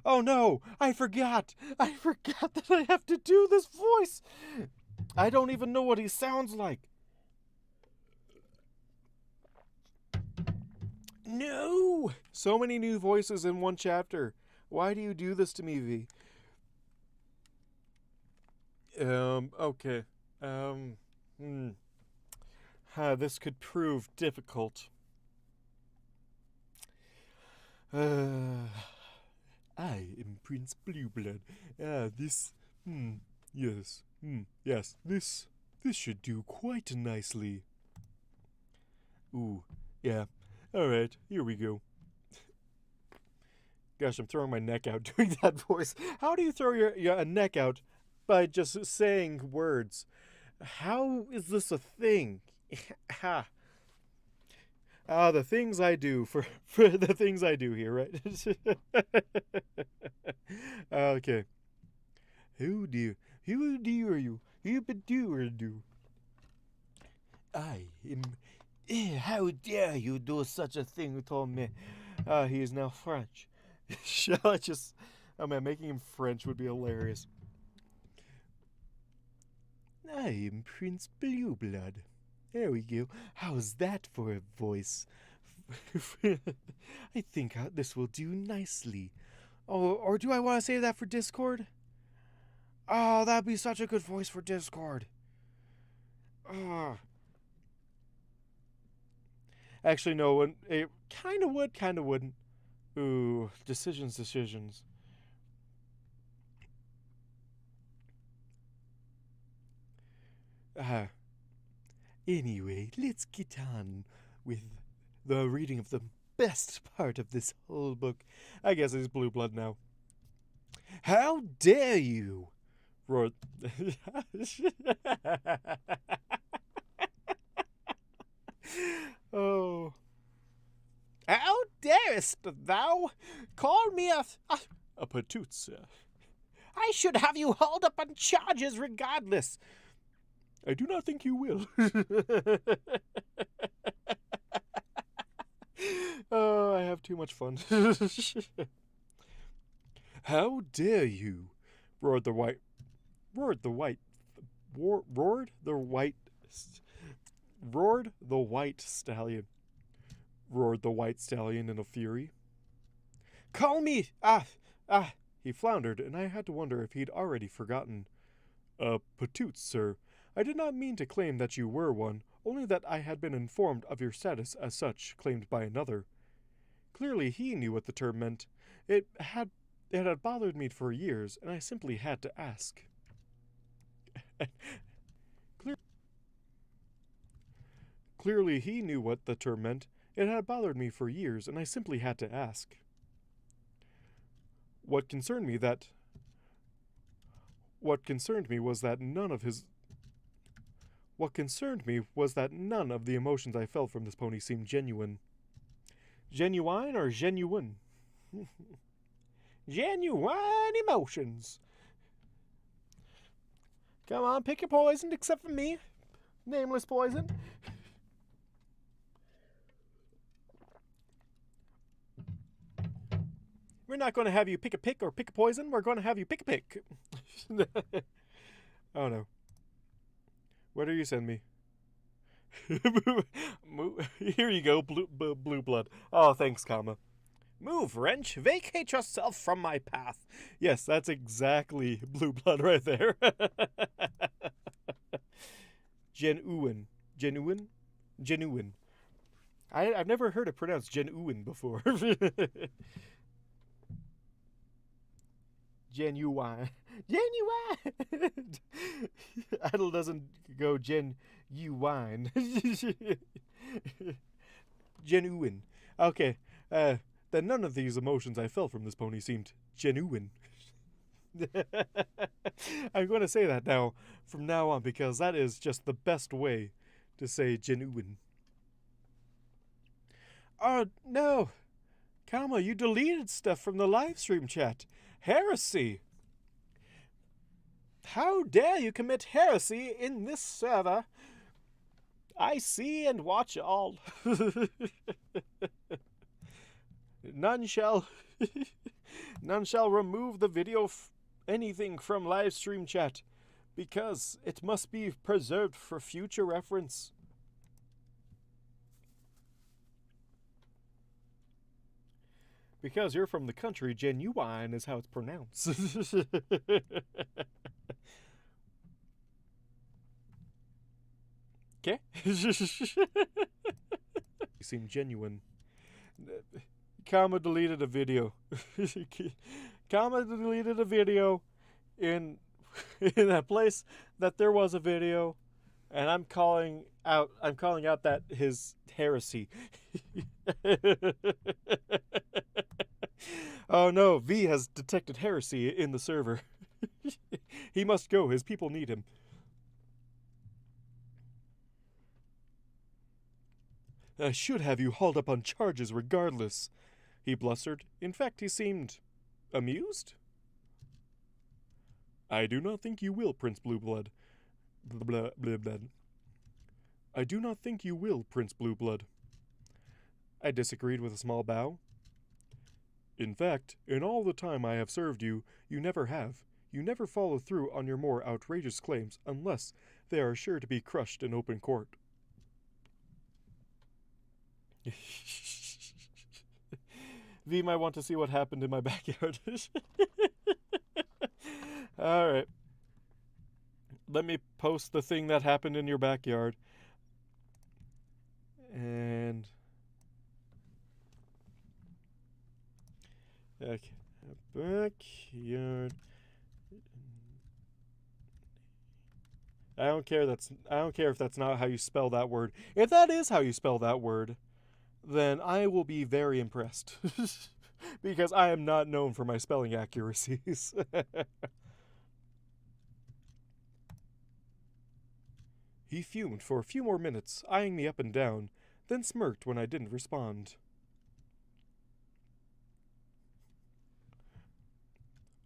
Oh no! I forgot that I have to do this voice! I don't even know what he sounds like. No! So many new voices in one chapter. Why do you do this to me, V? Okay. This could prove difficult. I am Prince Blueblood. Yes, this should do quite nicely. Ooh, yeah. Alright, here we go. Gosh, I'm throwing my neck out doing that voice. How do you throw your neck out by just saying words? How is this a thing? Ha. The things I do for the things I do here, right? Okay. Who do you are you? Who do? I am. How dare you do such a thing to me? He is now French. Shall I just... Oh man, making him French would be hilarious. I am Prince Blueblood. There we go. How's that for a voice? I think this will do nicely. Oh, or do I want to save that for Discord? Oh, that'd be such a good voice for Discord. Oh. Actually, no, it kind of would, kind of wouldn't. Ooh, decisions. Anyway, let's get on with the reading of the best part of this whole book. I guess it's Blue Blood now. How dare you! Roared. Oh. How darest thou call me a patoots? I should have you hauled up on charges regardless. I do not think you will. Oh, I have too much fun. How dare you? Roared the white stallion. Roared the white stallion in a fury. Call me! He floundered, and I had to wonder if he'd already forgotten. Patoots, sir. I did not mean to claim that you were one, only that I had been informed of your status as such, claimed by another. Clearly he knew what the term meant. It had bothered me for years, and I simply had to ask. Clearly he knew what the term meant. It had bothered me for years, and I simply had to ask. What concerned me was that none of the emotions I felt from this pony seemed genuine. Genuine or genuine? Genuine emotions. Come on, pick your poison, except for me. Nameless poison. We're not going to have you pick a pick or pick a poison. We're going to have you pick a pick. Oh no. Where do you send me? Here you go, blue blood. Oh, thanks, comma. Move, wrench. Vacate yourself from my path. Yes, that's exactly blue blood right there. Genuine. I've never heard it pronounced genuine before. Genuine. Idle doesn't go genuine. Genuine. Okay. Then none of these emotions I felt from this pony seemed genuine. I'm going to say that now, from now on, because that is just the best way to say genuine. Oh, no. Comma, you deleted stuff from the Livestream chat. Heresy. How dare you commit heresy in this server? I see and watch all. None shall remove the video anything from Livestream chat, because it must be preserved for future reference. Because you're from the country, genuine is how it's pronounced. Okay? You seem genuine. Comma deleted a video. Comma deleted a video in that place that there was a video, and I'm calling out that his heresy. Oh no, V has detected heresy in the server. He must go, his people need him. I should have you hauled up on charges regardless, he blustered. In fact, he seemed amused. I do not think you will, Prince Blueblood. I do not think you will, Prince Blueblood. I disagreed with a small bow. In fact, in all the time I have served you, you never have. You never follow through on your more outrageous claims unless they are sure to be crushed in open court. V might want to see what happened in my backyard. Alright. Let me post the thing that happened in your backyard. And... okay. Backyard. I don't care if that's not how you spell that word. If that is how you spell that word, then I will be very impressed. Because I am not known for my spelling accuracies. He fumed for a few more minutes, eyeing me up and down, then smirked when I didn't respond.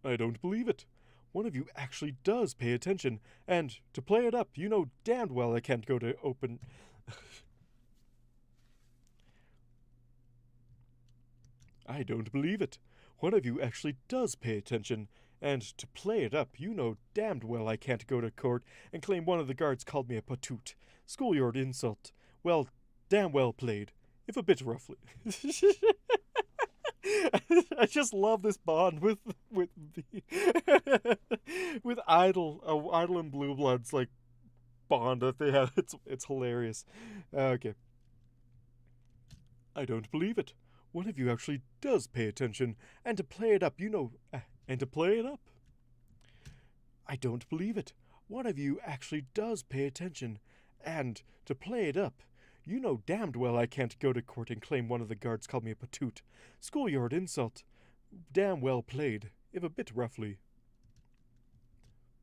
I don't believe it. One of you actually does pay attention, and to play it up, you know damned well I can't go to open... I don't believe it. One of you actually does pay attention, and to play it up, you know damned well I can't go to court and claim one of the guards called me a patoot. Schoolyard insult. Well, damn well played, if a bit roughly. I just love this bond with with Idle and Blue Bloods like bond that they have. It's hilarious. Okay. I don't believe it. One of you actually does pay attention, and to play it up, you know, and to play it up. I don't believe it. One of you actually does pay attention, and to play it up. You know damned well I can't go to court and claim one of the guards called me a patoot. Schoolyard insult. Damn well played, if a bit roughly.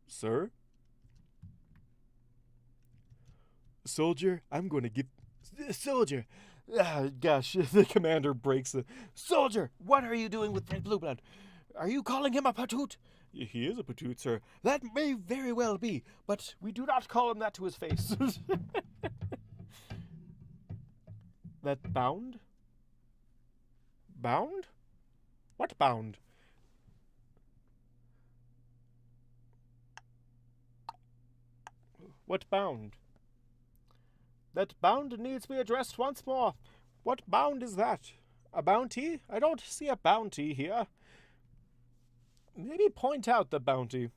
Sir? Soldier, I'm going to give... Soldier! Ah, gosh, the commander breaks the... Soldier, what are you doing with Prince Blueblood? Are you calling him a patoot? He is a patoot, sir. That may very well be, but we do not call him that to his face. That bound? Bound? What bound? What bound? That bound needs to be addressed once more. What bound is that? A bounty? I don't see a bounty here. Maybe point out the bounty.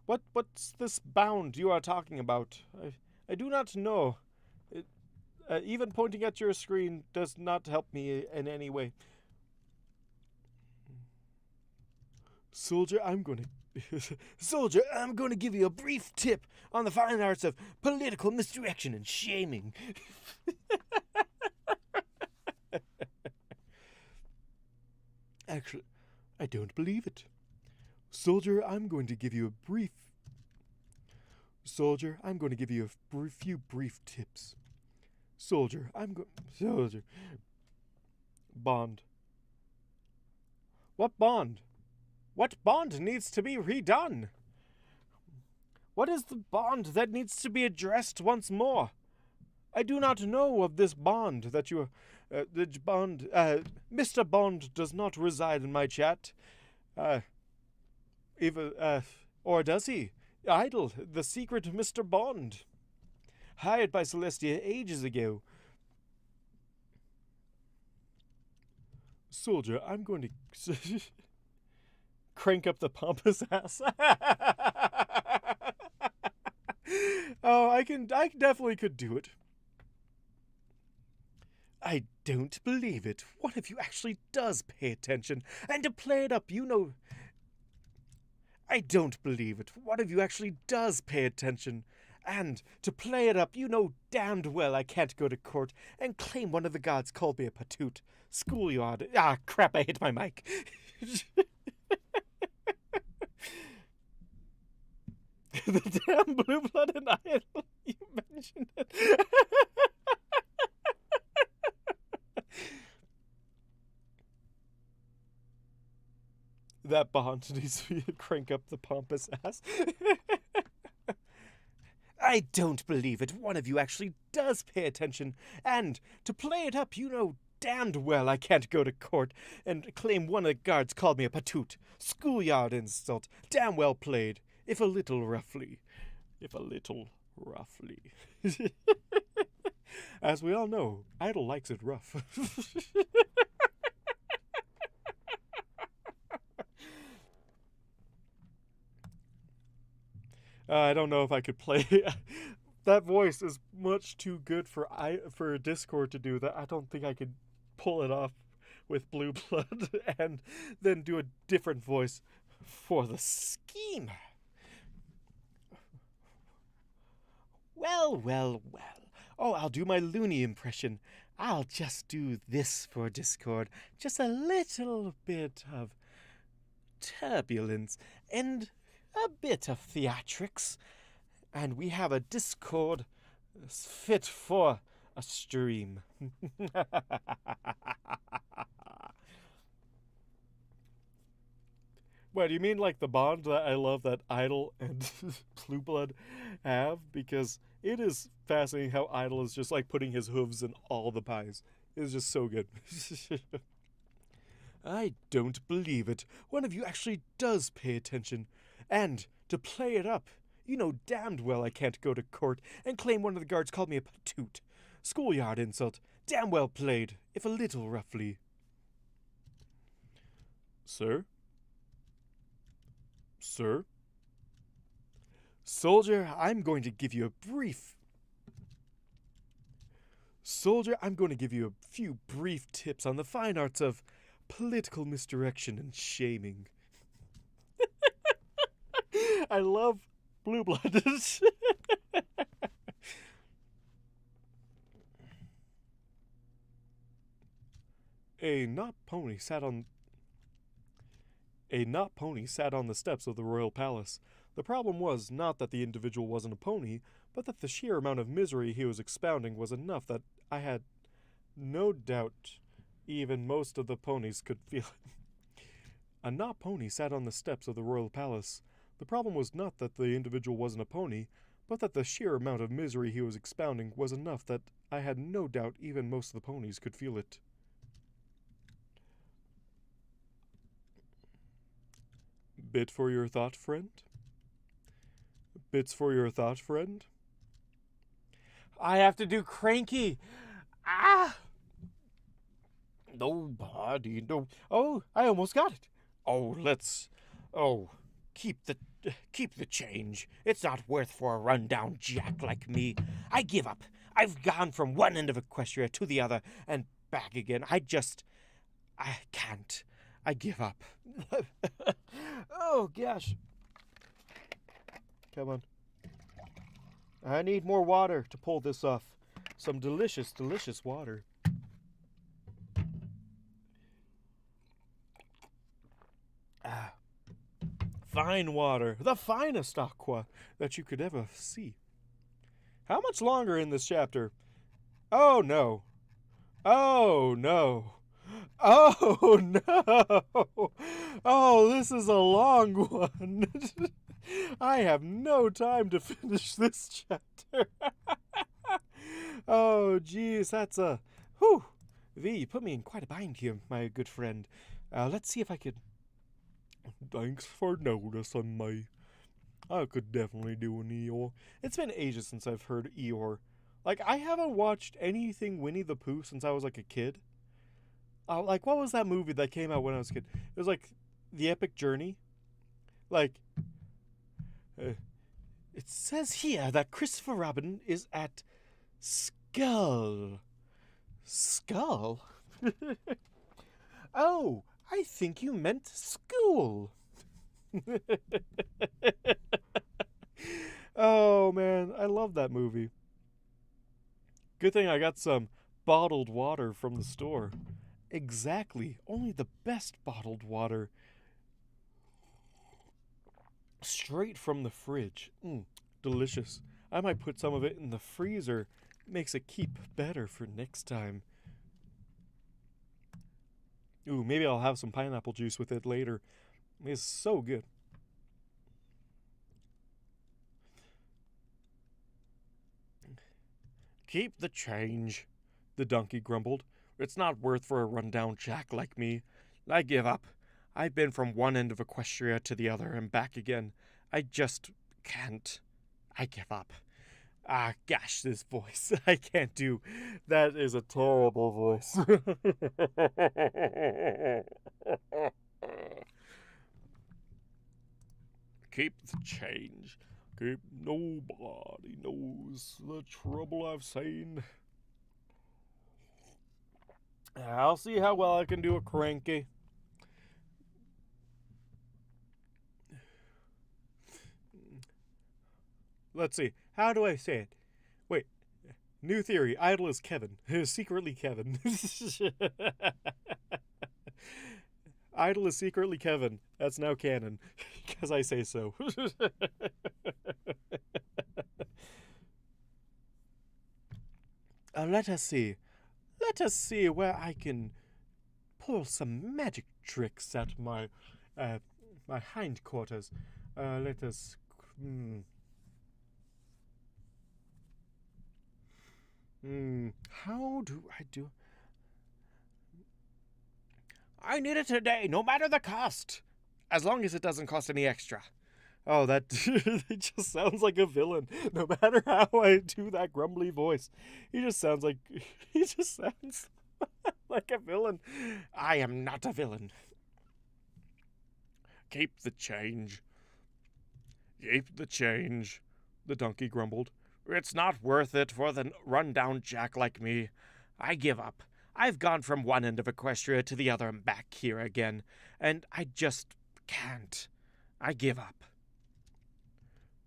What's this bound you are talking about? I do not know. Even pointing at your screen does not help me in any way. Soldier, I'm going to give you a brief tip on the fine arts of political misdirection and shaming. Actually, I don't believe it. Soldier, I'm going to give you a few brief tips. Soldier. Bond. What bond? What bond needs to be redone? What is the bond that needs to be addressed once more? I do not know of this bond that you... Mr. Bond does not reside in my chat. Or does he? Idle, the secret Mr. Bond. Hired by Celestia ages ago. Soldier, I'm going to... crank up the pompous ass. Oh, I definitely could do it. I don't believe it. What if you actually does pay attention? And to play it up, you know... I don't believe it. What if you actually does pay attention? And to play it up, you know damned well I can't go to court and claim one of the gods called me a patoot. Schoolyard. Ah, crap, I hit my mic. The damn blue blood and idol. You mentioned it. That bond needs to crank up the pompous ass. I don't believe it. One of you actually does pay attention. And to play it up, you know damned well I can't go to court and claim one of the guards called me a patoot. Schoolyard insult. Damn well played. If a little roughly. If a little roughly. As we all know, Idol likes it rough. I don't know if I could play. That voice is much too good for Discord to do that. I don't think I could pull it off with Blue Blood and then do a different voice for the scheme. Well, well, well. Oh, I'll do my loony impression. I'll just do this for Discord. Just a little bit of turbulence and a bit of theatrics. And we have a Discord fit for a stream. What, do you mean like the bond that I love that Idol and Blue Blood have? Because it is fascinating how Idol is just like putting his hooves in all the pies. It's just so good. I don't believe it. One of you actually does pay attention. And to play it up, you know damned well I can't go to court and claim one of the guards called me a patoot. Schoolyard insult. Damn well played, if a little roughly. Sir? Sir? Soldier, I'm going to give you a few brief tips on the fine arts of political misdirection and shaming. I love Blue Blood. A knot pony sat on the steps of the royal palace. The problem was not that the individual wasn't a pony, but that the sheer amount of misery he was expounding was enough that I had no doubt even most of the ponies could feel it. A knot pony sat on the steps of the royal palace. The problem was not that the individual wasn't a pony, but that the sheer amount of misery he was expounding was enough that I had no doubt even most of the ponies could feel it. Bit for your thought, friend? Bits for your thought, friend? I have to do cranky. Ah! Nobody, no. Oh, I almost got it. Oh, keep the change. It's not worth for a rundown jack like me. I give up. I've gone from one end of Equestria to the other and back again. I can't. I give up. Oh, gosh. Come on. I need more water to pull this off. Some delicious, delicious water. Ah. Fine water. The finest aqua that you could ever see. How much longer in this chapter? Oh, no. Oh, no. Oh, no. Oh, this is a long one. I have no time to finish this chapter. Oh, geez, that's a... Whew. V, you put me in quite a bind here, my good friend. Let's see if I could... Thanks for noticing me. I could definitely do an Eeyore. It's been ages since I've heard Eeyore. Like, I haven't watched anything Winnie the Pooh since I was, like, a kid. Like, what was that movie that came out when I was a kid? It was, like, The Epic Journey. Like, it says here that Christopher Robin is at Skull. Skull? Oh, I think you meant school. Oh man, I love that movie. Good thing I got some bottled water from the store. Exactly, only the best bottled water. Straight from the fridge. Delicious. I might put some of it in the freezer. Makes it keep better for next time. Ooh, maybe I'll have some pineapple juice with it later. It's so good. Keep the change, the donkey grumbled. It's not worth for a rundown jack like me. I give up. I've been from one end of Equestria to the other and back again. I just can't. I give up. Ah, gosh, this voice. I can't do. That is a terrible voice. Keep the change. Keep. Nobody knows the trouble I've seen. I'll see how well I can do a cranky. Let's see. How do I say it? Wait. New theory. Idol is Kevin. Secretly Kevin. Idol is secretly Kevin. That's now canon. Because I say so. Let us see. Let us see where I can pull some magic tricks at my hindquarters. Let us. How do I do? I need it today, no matter the cost. As long as it doesn't cost any extra. Oh, that it just sounds like a villain. No matter how I do that grumbly voice, he just sounds like he just sounds like a villain. I am not a villain. Keep the change. Keep the change, the donkey grumbled. It's not worth it for the rundown jack like me. I give up. I've gone from one end of Equestria to the other and back here again, and I just can't. I give up.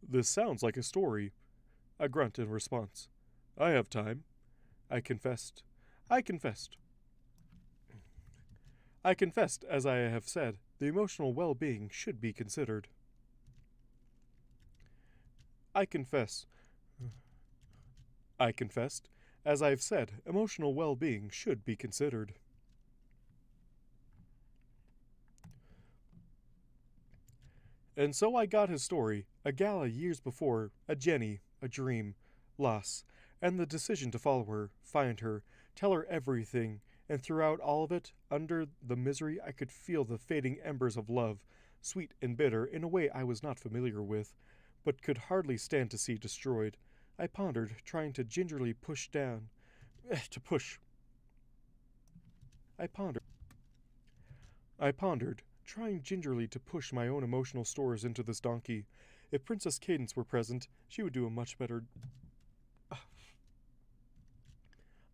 This sounds like a story. A grunt in response. I have time. I confessed. I confessed. I confessed, as I have said, the emotional well-being should be considered. I confess. I confessed, as I've said, emotional well-being should be considered. And so I got his story, a gala years before, a Jenny, a dream, loss, and the decision to follow her, find her, tell her everything, and throughout all of it, under the misery, I could feel the fading embers of love, sweet and bitter in a way I was not familiar with, but could hardly stand to see destroyed. I pondered, trying to gingerly push down. To push. I pondered. I pondered, trying gingerly to push my own emotional stores into this donkey. If Princess Cadence were present, she would do a much better.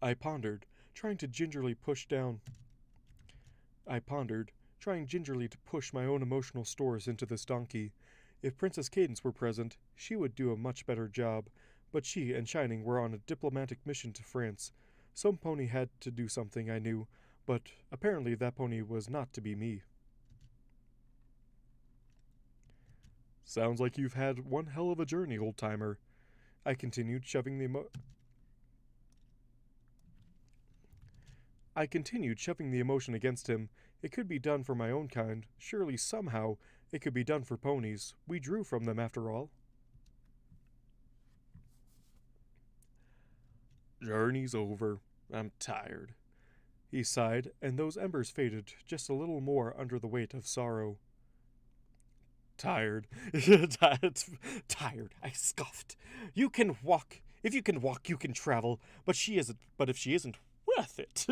I pondered, trying to gingerly push down. I pondered, trying gingerly to push my own emotional stores into this donkey. If Princess Cadence were present, she would do a much better job, but she and Shining were on a diplomatic mission to France. Some pony had to do something, I knew, but apparently that pony was not to be me. Sounds like you've had one hell of a journey, old-timer. I continued, shoving the emotion against him. It could be done for my own kind. Surely, somehow, it could be done for ponies. We drew from them, after all. Journey's over. I'm tired. He sighed, and those embers faded just a little more under the weight of sorrow. Tired. Tired, I scoffed. You can walk. If you can walk, you can travel. But if she isn't worth it.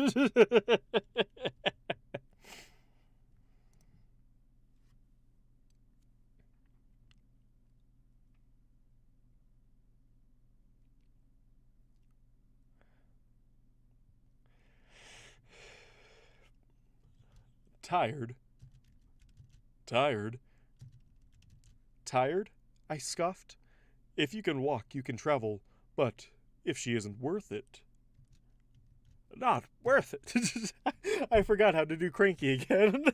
Tired. Tired. Tired? I scoffed. If you can walk, you can travel, but if she isn't worth it... Not worth it. I forgot how to do cranky again.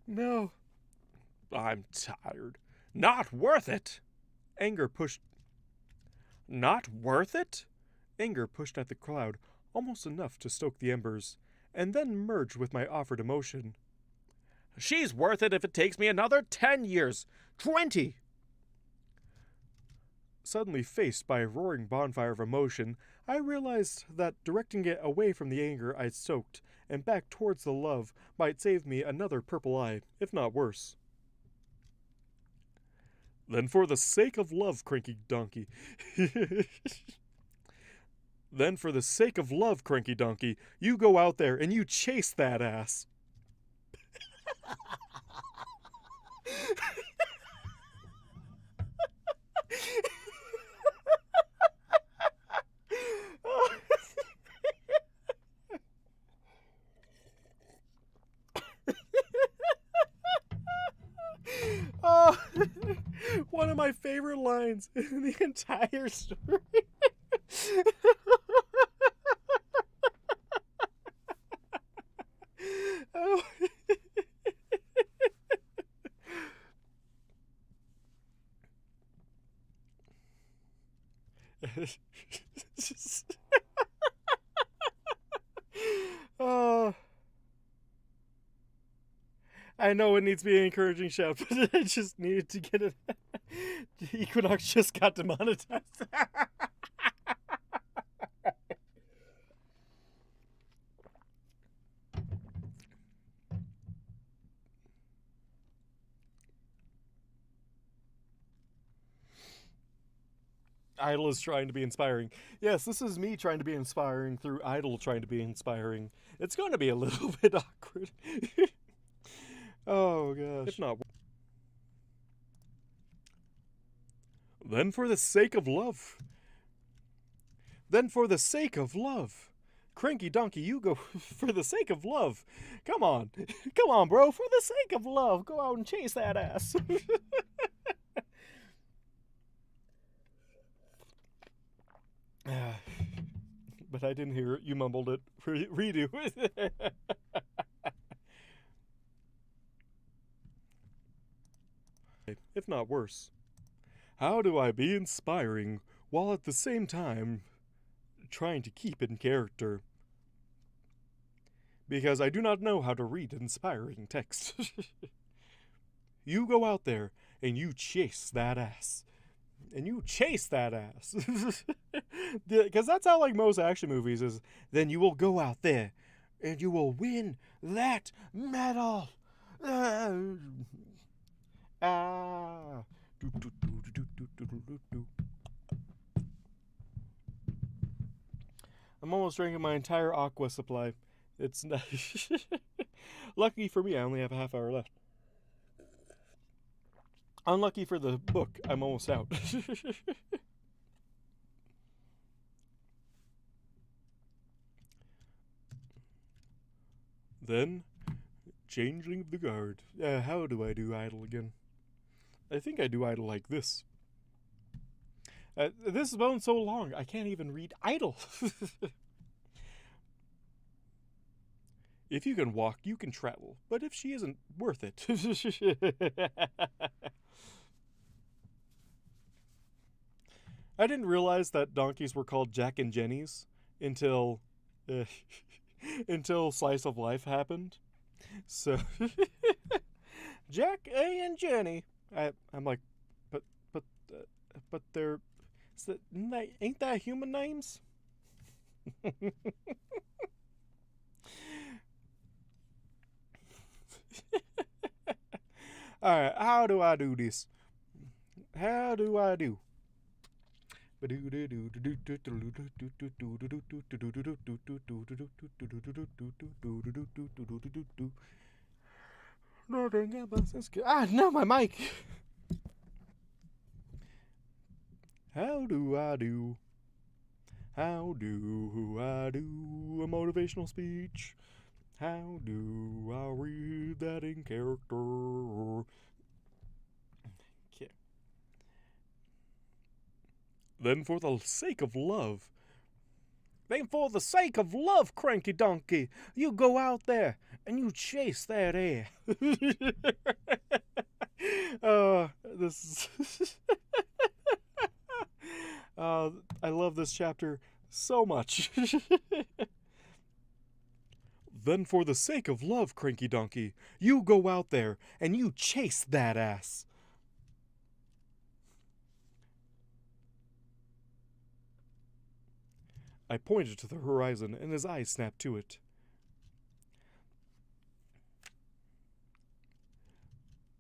No. I'm tired. Not worth it. Anger pushed... Not worth it? Anger pushed at the cloud almost enough to stoke the embers, and then merged with my offered emotion. She's worth it if it takes me another 10 years. 20! Suddenly faced by a roaring bonfire of emotion, I realized that directing it away from the anger I'd stoked and back towards the love might save me another purple eye, if not worse. Then for the sake of love, cranky donkey. Then for the sake of love, cranky donkey, you go out there and you chase that ass. Oh, one of my favorite lines in the entire story. Oh. Oh. I know it needs to be an encouraging shout, but I just needed to get it. Equinox just got demonetized. Idol is trying to be inspiring. Yes, this is me trying to be inspiring through Idol trying to be inspiring. It's going to be a little bit awkward. Oh, gosh. If not... Then for the sake of love. Then for the sake of love. Cranky donkey, you go for the sake of love. Come on. Come on, bro. For the sake of love. Go out and chase that ass. But I didn't hear it. You mumbled it. Redo. If not worse. How do I be inspiring while at the same time trying to keep in character? Because I do not know how to read inspiring text. You go out there and you chase that ass. And you chase that ass. Because that's how, like, most action movies is. Then you will go out there and you will win that medal. I'm almost drinking my entire aqua supply. It's not... Lucky for me, I only have a half hour left. Unlucky for the book, I'm almost out. Then, Changeling of the Guard. How do I do idle again? I think I do idle like this. This has been so long, I can't even read idle. If you can walk, you can travel. But if she isn't worth it... I didn't realize that donkeys were called Jack and Jenny's until until Slice of Life happened. So Jack A and Jenny. I'm like, but they're ain't that human names? All right, how do I do this? How do I do? No, my mic. How do I do? How do I do a motivational speech? How do I read that in character? Okay. Then for the sake of love. Then for the sake of love, cranky donkey, you go out there and you chase that air. This is I love this chapter so much. Then for the sake of love, cranky donkey, you go out there and you chase that ass. I pointed to the horizon, and his eyes snapped to it.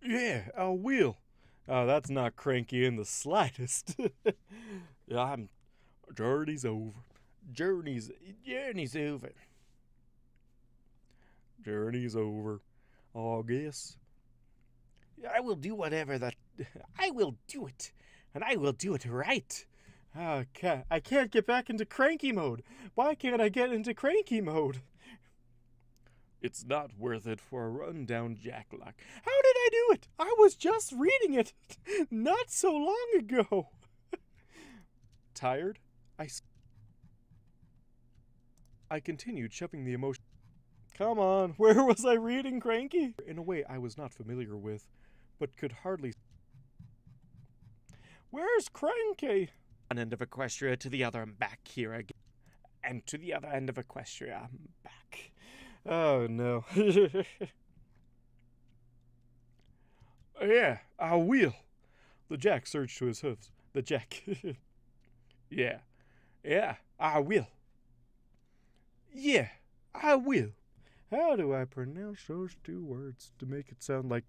Yeah, I will. That's not cranky in the slightest. Journey's over. Journey's over. Journey's over. I guess. I will do whatever that... I will do it. And I will do it right. I can't get back into cranky mode. Why can't I get into cranky mode? It's not worth it for a rundown jacklock. How did I do it? I was just reading it not so long ago. Tired? I continued shoving the emotion. Come on, where was I reading cranky? In a way I was not familiar with, but could hardly... Where's cranky? One end of Equestria to the other and back here again. And to the other end of Equestria, I'm back. Oh, no. Yeah, I will. The jack surged to his hooves. The jack. Yeah, I will. Yeah, I will. How do I pronounce those two words to make it sound like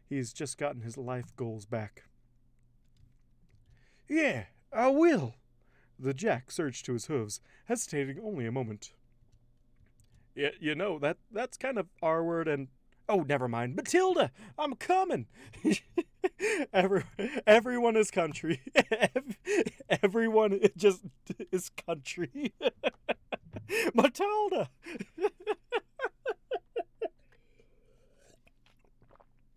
he's just gotten his life goals back? Yeah, I will. The jack surged to his hooves, hesitating only a moment. Yeah, you know, that's kind of R word and... Oh, never mind. Matilda, I'm coming. Everyone is country. Everyone just is country. Matilda.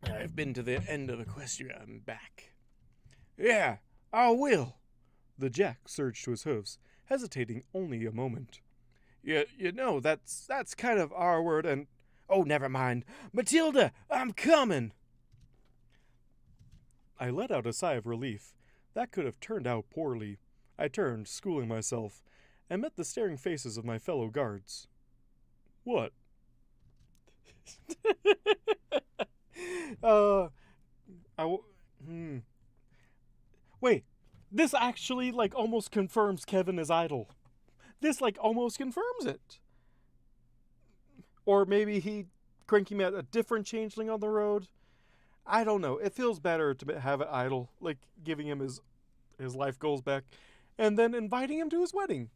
I've been to the end of Equestria and back. Yeah, I will. The jack surged to his hooves, hesitating only a moment. You know, that's kind of R word and... Oh, never mind. Matilda, I'm coming. I let out a sigh of relief. That could have turned out poorly. I turned, schooling myself, and met the staring faces of my fellow guards. What? Wait, this actually, almost confirms Kevin is idle. This, almost confirms it. Or maybe Cranky met a different changeling on the road. I don't know. It feels better to have it idle, giving him his life goals back, and then inviting him to his wedding.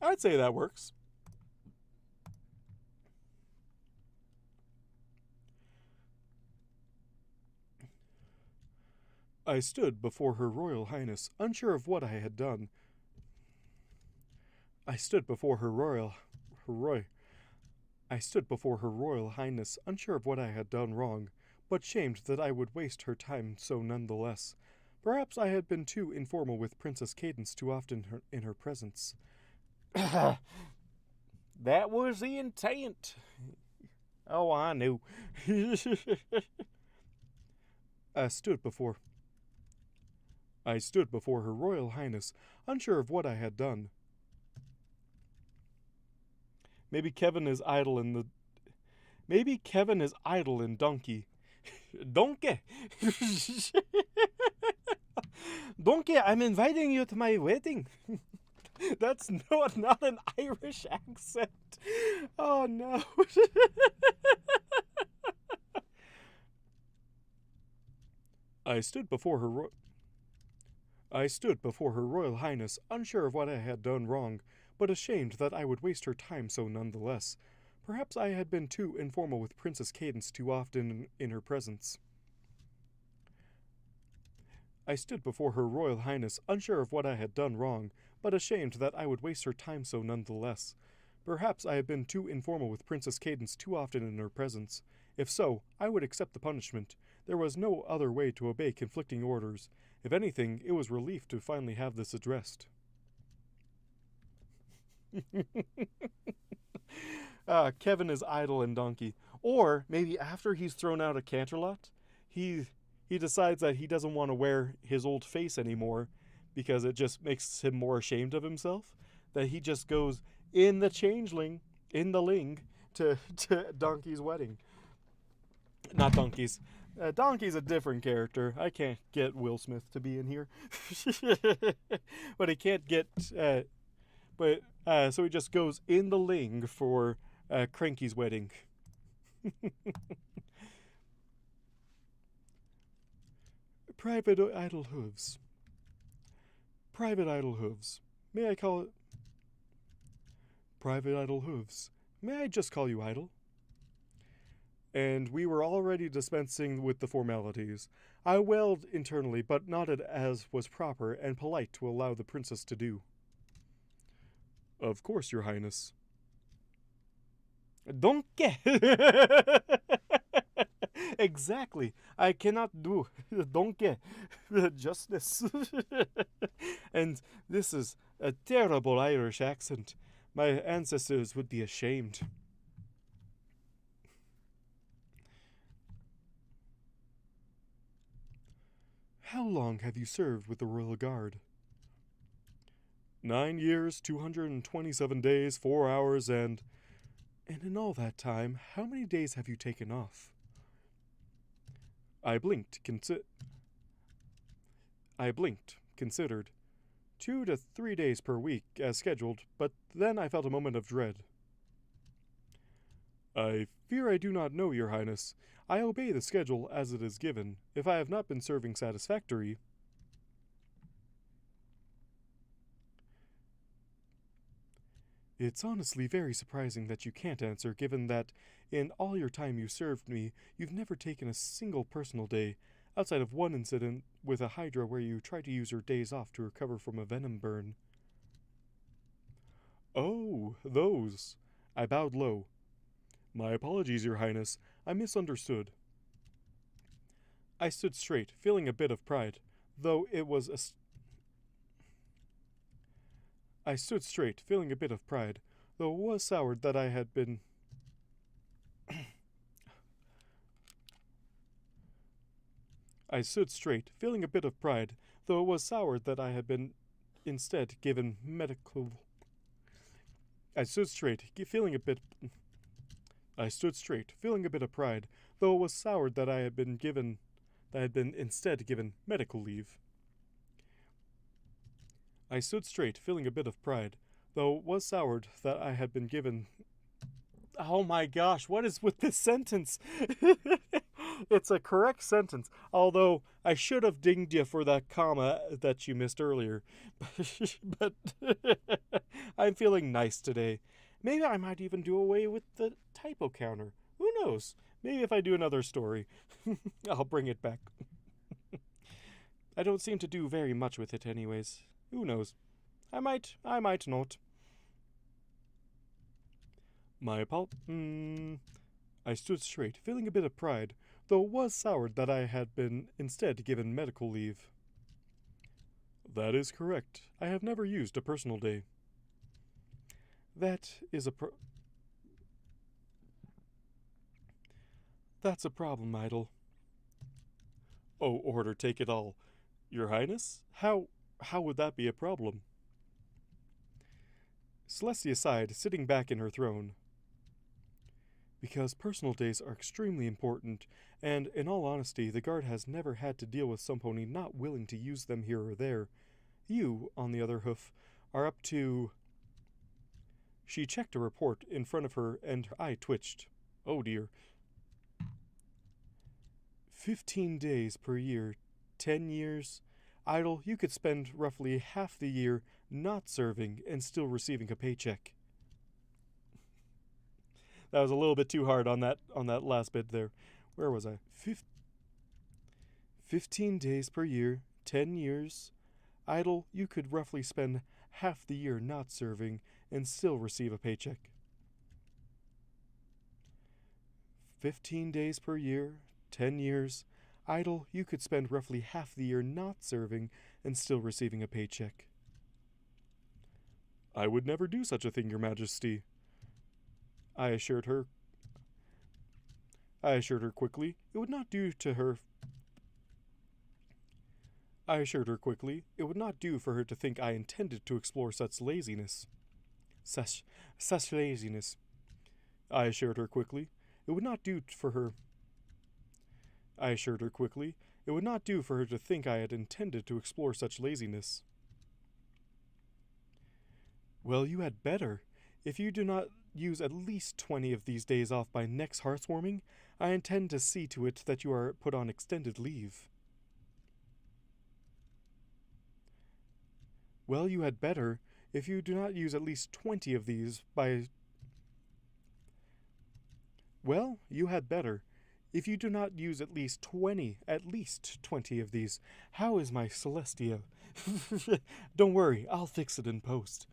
I'd say that works. I stood before Her Royal Highness, unsure of what I had done. I stood before Her Royal Highness, unsure of what I had done wrong, but shamed that I would waste her time so nonetheless. Perhaps I had been too informal with Princess Cadence too often in her presence. That was the intent. Oh, I knew. I stood before Her Royal Highness, unsure of what I had done. Maybe Kevin is idle in Donkey. Donkey! Donkey, I'm inviting you to my wedding. That's not an Irish accent. Oh, no. I stood before Her Royal Highness, unsure of what I had done wrong, but ashamed that I would waste her time so nonetheless. Perhaps I had been too informal with Princess Cadence too often in her presence. I stood before Her Royal Highness, unsure of what I had done wrong, but ashamed that I would waste her time so nonetheless. Perhaps I had been too informal with Princess Cadence too often in her presence. If so, I would accept the punishment. There was no other way to obey conflicting orders, If anything, it was relief to finally have this addressed. Kevin is idle and donkey. Or maybe after he's thrown out a Canterlot, he decides that he doesn't want to wear his old face anymore because it just makes him more ashamed of himself. That he just goes in the Changeling, in the Ling, to Donkey's wedding. Not Donkey's. Donkey's a different character. I can't get Will Smith to be in here. But he can't get... so he just goes in the Ling for Cranky's wedding. Private idle hooves. Private idle hooves. May I call it... Private idle hooves. May I just call you idle? And we were already dispensing with the formalities. I wailed internally, but nodded as was proper and polite to allow the princess to do. Of course, your highness. Donkey! Exactly. I cannot do donkey justice. And this is a terrible Irish accent. My ancestors would be ashamed. How long have you served with the Royal Guard? 9 years, 227 days, 4 hours, and in all that time, how many days have you taken off? I blinked, considered. 2 to 3 days per week, as scheduled, but then I felt a moment of dread. I fear I do not know, your highness. I obey the schedule as it is given. If I have not been serving satisfactory... It's honestly very surprising that you can't answer, given that in all your time you served me, you've never taken a single personal day, outside of one incident with a Hydra where you tried to use your days off to recover from a venom burn. Oh, those. I bowed low. My apologies, your highness. I misunderstood. I stood straight, feeling a bit of pride, though it was I stood straight, feeling a bit of pride, though it was soured that I had been... I stood straight, feeling a bit of pride, though it was soured that I had been instead given medical... I stood straight, feeling a bit of pride, though it was soured that I had been instead given medical leave. I stood straight, feeling a bit of pride, though it was soured that I had been given... Oh my gosh, what is with this sentence? It's a correct sentence, although I should have dinged you for that comma that you missed earlier. But I'm feeling nice today. Maybe I might even do away with the typo counter. Who knows? Maybe if I do another story, I'll bring it back. I don't seem to do very much with it anyways. Who knows? I might not. My I stood straight, feeling a bit of pride, though it was soured that I had been instead given medical leave. That is correct. I have never used a personal day. That's a problem, idol. Oh, order, take it all. Your highness? How would that be a problem? Celestia sighed, sitting back in her throne. Because personal days are extremely important, and in all honesty, the guard has never had to deal with some pony not willing to use them here or there. You, on the other hoof, are up to... She checked a report in front of her, and her eye twitched. Oh dear. 15 days per year, 10 years... Idle, you could spend roughly half the year not serving and still receiving a paycheck. That was a little bit too hard on that last bit there. Where was I? 15 days per year, 10 years. Idle, you could roughly spend half the year not serving and still receive a paycheck. 15 days per year, 10 years. idle, you could spend roughly half the year not serving and still receiving a paycheck. I would never do such a thing, Your Majesty. I assured her quickly. It would not do for her to think I intended to explore such laziness. Such laziness. I assured her quickly. It would not do for her to think I had intended to explore such laziness. Well, you had better. If you do not use at least 20 of these days off by next hearthwarming, I intend to see to it that you are put on extended leave. Well, you had better. If you do not use at least 20 of these by... Well, you had better. If you do not use at least 20 of these, how is my Celestia? Don't worry, I'll fix it in post.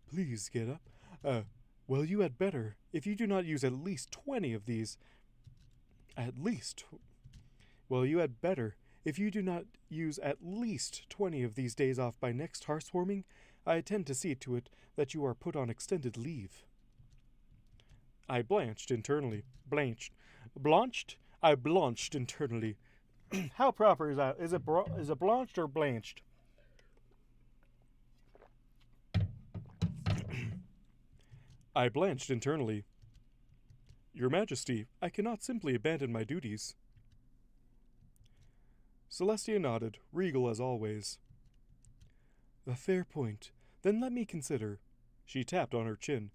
Please get up. Well, you had better. If you do not use at least 20 of these... Well, you had better. If you do not use at least 20 of these days off by next hearthwarming, I intend to see to it that you are put on extended leave. I blanched internally. I blanched internally. How proper is that? Is it blanched or blanched? I blanched internally. Your Majesty, I cannot simply abandon my duties. Celestia nodded, regal as always. A fair point. Then let me consider. She tapped on her chin.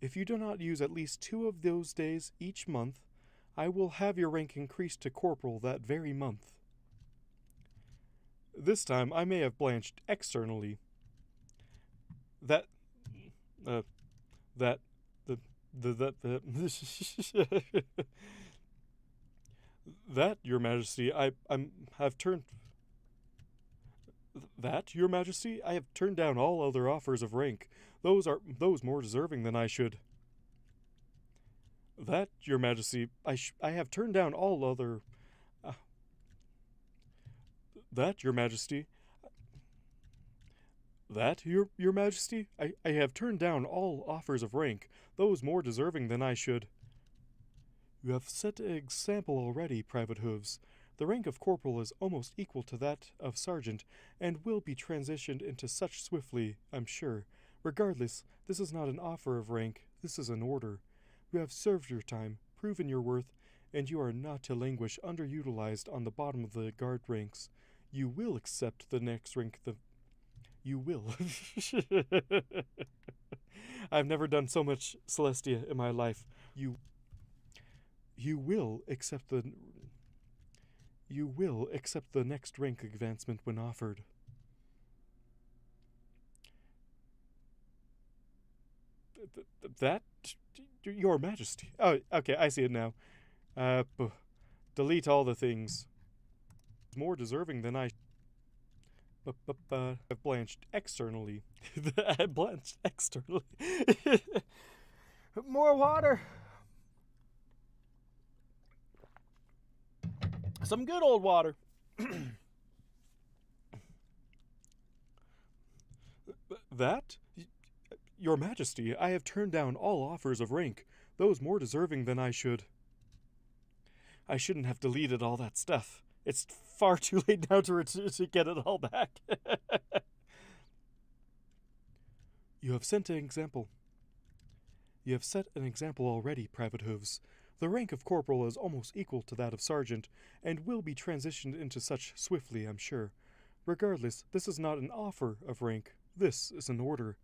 If you do not use at least 2 of those days each month, I will have your rank increased to corporal that very month. This time I may have blanched externally. That, Your Majesty, I have turned down all other offers of rank. Those more deserving than I should. That, Your Majesty, I have turned down all other... That, Your Majesty... That, Your Majesty, I have turned down all offers of rank, those more deserving than I should. You have set an example already, Private Hooves. The rank of corporal is almost equal to that of sergeant, and will be transitioned into such swiftly, I'm sure. Regardless, this is not an offer of rank, this is an order. You have served your time, proven your worth, and you are not to languish underutilized on the bottom of the guard ranks. You will accept the next rank You will. I've never done so much Celestia in my life. You will accept the next rank advancement when offered. That, Your Majesty. Oh, okay, I see it now. Delete all the things. More deserving than I. I've blanched externally. I blanched externally. More water. Some good old water. That? Your Majesty, I have turned down all offers of rank, those more deserving than I should. I shouldn't have deleted all that stuff. It's far too late now to get it all back. You have set an example already, Private Hooves. The rank of corporal is almost equal to that of sergeant, and will be transitioned into such swiftly, I'm sure. Regardless, this is not an offer of rank. This is an order.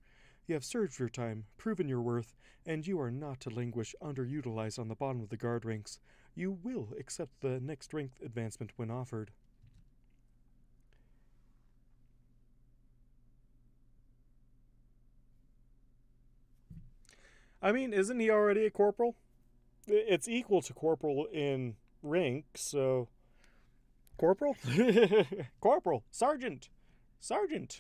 You have served your time, proven your worth, and you are not to languish underutilized on the bottom of the guard ranks. You will accept the next rank advancement when offered. I mean, isn't he already a corporal? It's equal to corporal in rank, so... Corporal? Corporal! Sergeant! Sergeant!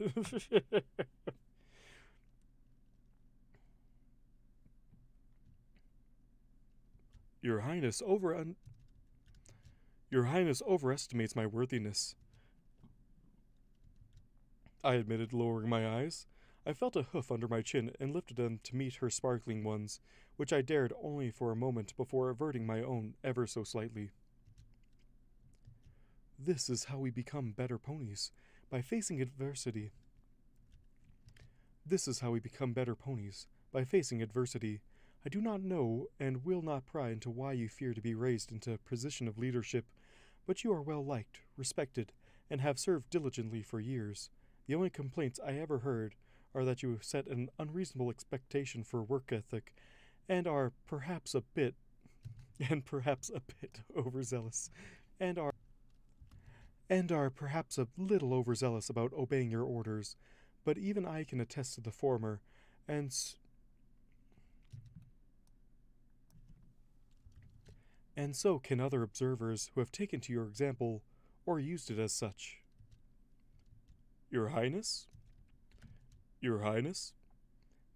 Your Highness Your Highness overestimates my worthiness, I admitted, lowering my eyes. I felt a hoof under my chin and lifted them to meet her sparkling ones, which I dared only for a moment before averting my own ever so slightly. This is how we become better ponies, by facing adversity. This is how we become better ponies, by facing adversity. I do not know and will not pry into why you fear to be raised into a position of leadership, but you are well liked, respected, and have served diligently for years. The only complaints I ever heard are that you set an unreasonable expectation for work ethic, and are perhaps a bit overzealous, and are perhaps a little overzealous about obeying your orders, but even I can attest to the former, and so can other observers who have taken to your example or used it as such. Your Highness? Your Highness?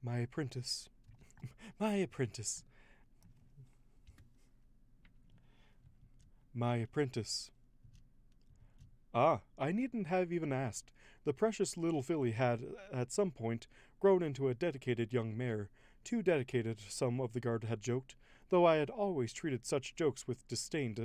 My apprentice. My apprentice. My apprentice. Ah, I needn't have even asked. The precious little filly had, at some point, grown into a dedicated young mare, too dedicated, some of the guard had joked, though I had always treated such jokes with disdain.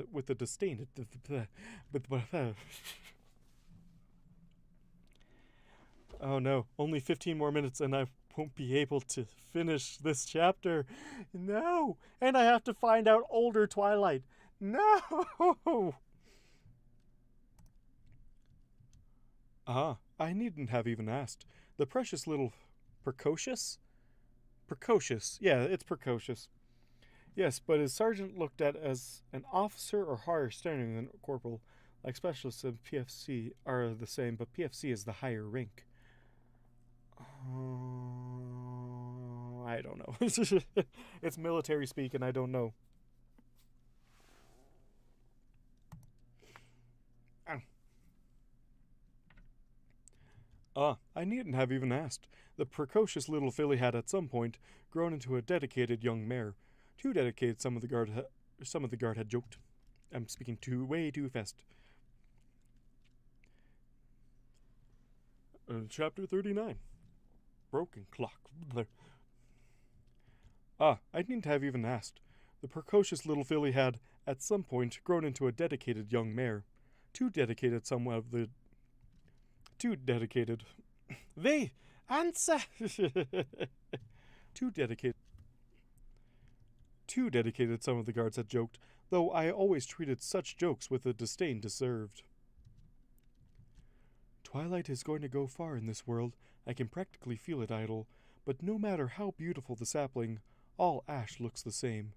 Oh no, only 15 more minutes and I won't be able to finish this chapter. No! And I have to find out older Twilight. No! Ah, I needn't have even asked. The precious little... Precocious? Precocious. Yeah, it's precocious. Yes, but is sergeant looked at as an officer or higher standing than corporal? Like specialists in PFC are the same, but PFC is the higher rank. I don't know. It's military speak and I don't know. I needn't have even asked. The precocious little filly had at some point grown into a dedicated young mare. Too dedicated, some of the guard had joked. I'm speaking way too fast. Chapter 39. Broken clock. I needn't have even asked. The precocious little filly had, at some point, grown into a dedicated young mare. Too dedicated, Too dedicated. They answer! Too dedicated. Too dedicated, some of the guards had joked, though I always treated such jokes with the disdain deserved. Twilight is going to go far in this world. I can practically feel it idle, but no matter how beautiful the sapling, all ash looks the same.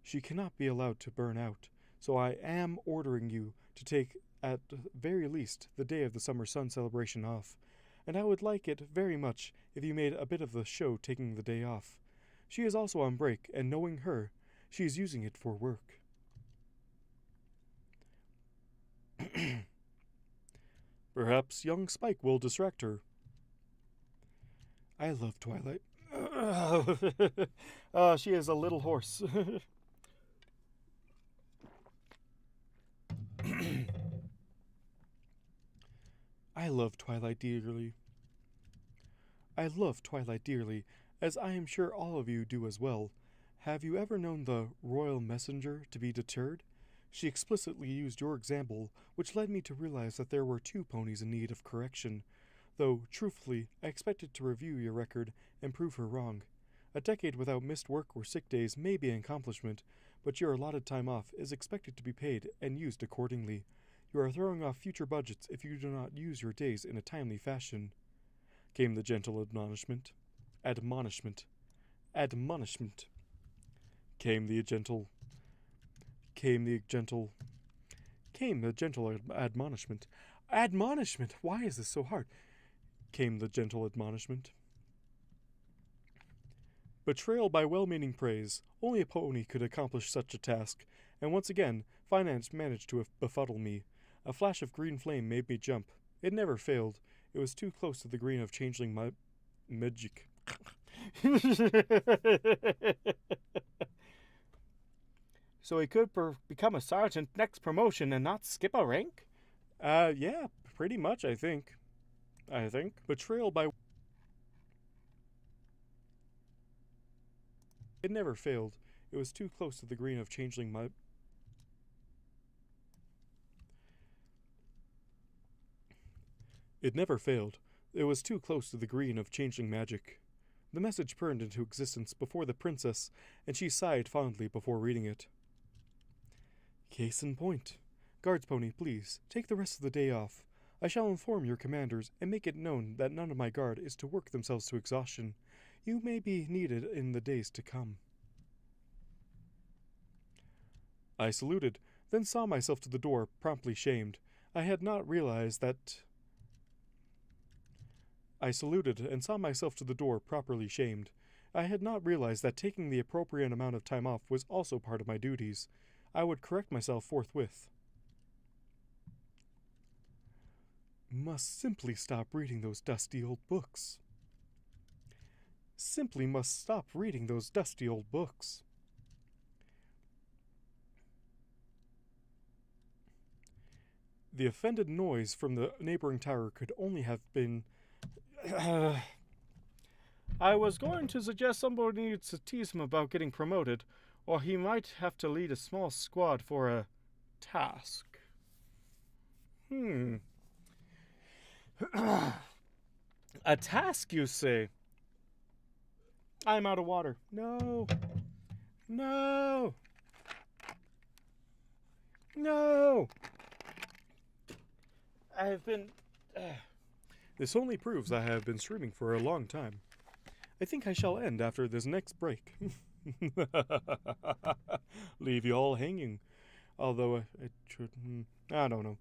She cannot be allowed to burn out, so I am ordering you to take, at the very least, the day of the summer sun celebration off, and I would like it very much if you made a bit of the show taking the day off. She is also on break, and knowing her, she is using it for work. Perhaps young Spike will distract her. I love Twilight. She is a little horse. I love Twilight dearly. I love Twilight dearly, as I am sure all of you do as well. Have you ever known the royal messenger to be deterred? She explicitly used your example, which led me to realize that there were 2 ponies in need of correction. Though, truthfully, I expected to review your record and prove her wrong. A decade without missed work or sick days may be an accomplishment, but your allotted time off is expected to be paid and used accordingly. You are throwing off future budgets if you do not use your days in a timely fashion. Came the gentle admonishment. Admonishment. Admonishment. Came the gentle admonishment. Admonishment! Why is this so hard? Came the gentle admonishment. Betrayal by well-meaning praise. Only a pony could accomplish such a task, and once again, finance managed to befuddle me. A flash of green flame made me jump. It never failed. It was too close to the green of changeling magic. So he could become a sergeant next promotion and not skip a rank? Yeah, pretty much, I think. Betrayal by... It never failed. It was too close to the green of changeling my... It never failed. It was too close to the green of changeling magic. The message burned into existence before the princess, and she sighed fondly before reading it. Case in point. Guards pony, please, take the rest of the day off. I shall inform your commanders and make it known that none of my guard is to work themselves to exhaustion. You may be needed in the days to come. I saluted, then saw myself to the door, promptly shamed. I had not realized that... I saluted and saw myself to the door, properly shamed. I had not realized that taking the appropriate amount of time off was also part of my duties. I would correct myself forthwith. Must simply stop reading those dusty old books. Simply must stop reading those dusty old books. The offended noise from the neighboring tower could only have been... I was going to suggest somebody needs to tease him about getting promoted, or he might have to lead a small squad for a task. A task, you say? I'm out of water. No. No. No. I have been... This only proves I have been streaming for a long time. I think I shall end after this next break. Leave you all hanging. Although it should... I don't know.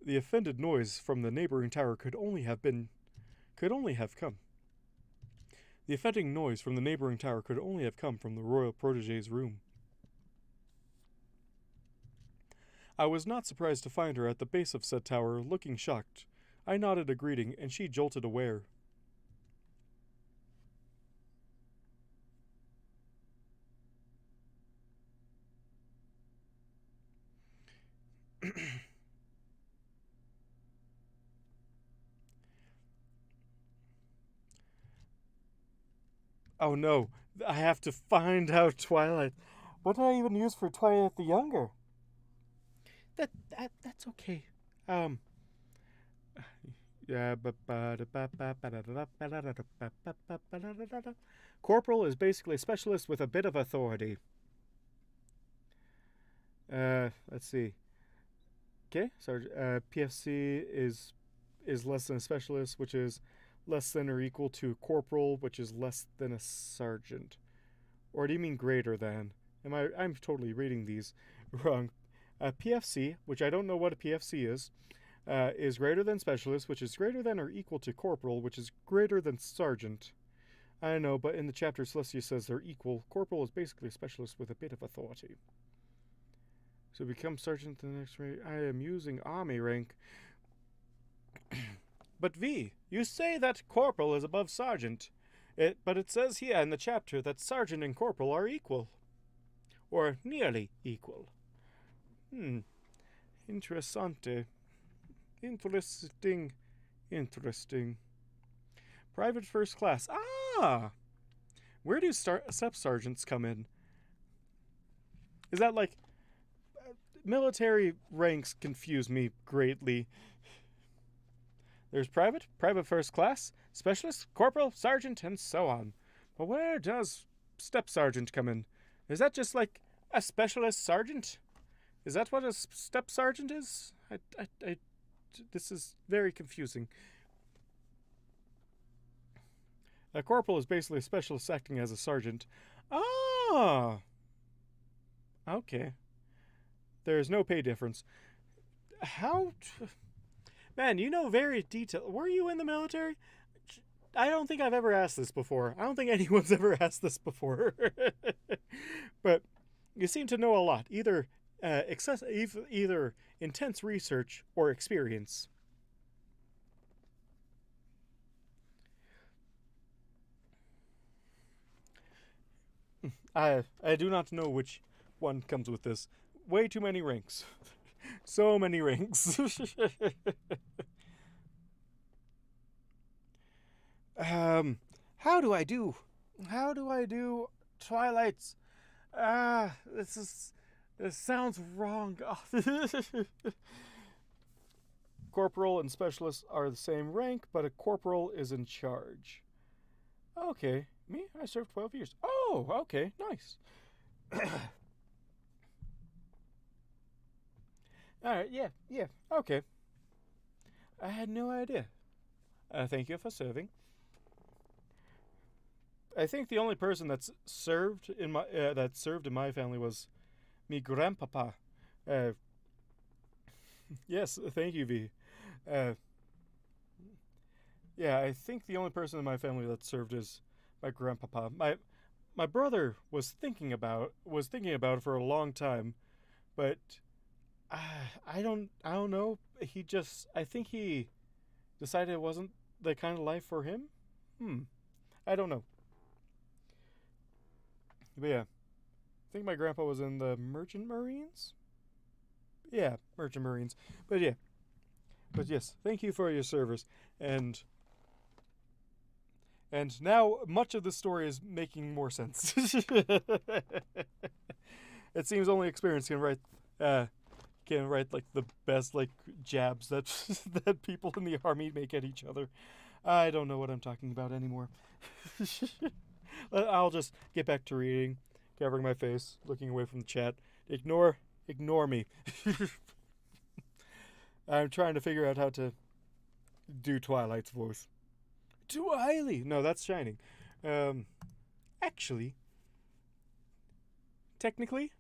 The offended noise from the neighboring tower could only have come. The offending noise from the neighboring tower could only have come from the royal protege's room. I was not surprised to find her at the base of said tower, looking shocked. I nodded a greeting, and she jolted aware. Oh no, I have to find out Twilight. What did I even use for Twilight the Younger? That's okay. Yeah, Corporal is basically a specialist with a bit of authority. Let's see. Okay, so PFC is less than a specialist, which is less than or equal to corporal, which is less than a sergeant. Or do you mean greater than? I'm totally reading these wrong. PFC, which I don't know what a PFC is greater than specialist, which is greater than or equal to corporal, which is greater than sergeant. I don't know, but in the chapter, Celestia says they're equal. Corporal is basically a specialist with a bit of authority. So become sergeant the next rank. I am using army rank. But V, you say that corporal is above sergeant. But it says here in the chapter that sergeant and corporal are equal. Or nearly equal. Interessante. Interesting. Private first class. Ah! Where do step sergeants come in? Is that like... military ranks confuse me greatly. There's private first class, specialist, corporal, sergeant, and so on. But where does step sergeant come in? Is that just like a specialist sergeant? Is that what a step sergeant is? This is very confusing. A corporal is basically a specialist acting as a sergeant. Ah! Okay. There is no pay difference. Man, you know very detailed. Were you in the military? I don't think I've ever asked this before. I don't think anyone's ever asked this before. But you seem to know a lot. Either intense research or experience. I do not know which one comes with this. Way too many ranks. So many ranks. um, how do I do? How do I do Twilight's? This sounds wrong. Corporal and specialist are the same rank, but a corporal is in charge. Okay, me? I served 12 years. Oh, okay, nice. Alright, yeah, okay. I had no idea. Thank you for serving. I think the only person that's served in my family was me grandpapa. Uh, yes, thank you, V. Uh, yeah, I think the only person in my family that served is my grandpapa. My brother was thinking about it for a long time, but uh, I don't know. I think he decided it wasn't the kind of life for him. I don't know. But yeah, I think my grandpa was in the Merchant Marines. Yeah, Merchant Marines. But yeah, but yes, thank you for your service, and now much of the story is making more sense. It seems only experience can write like the best like jabs that that people in the army make at each other. I don't know what I'm talking about anymore. I'll just get back to reading, covering my face, looking away from the chat. Ignore me. I'm trying to figure out how to do Twilight's voice. Twilight. No, that's Shining. Actually, technically.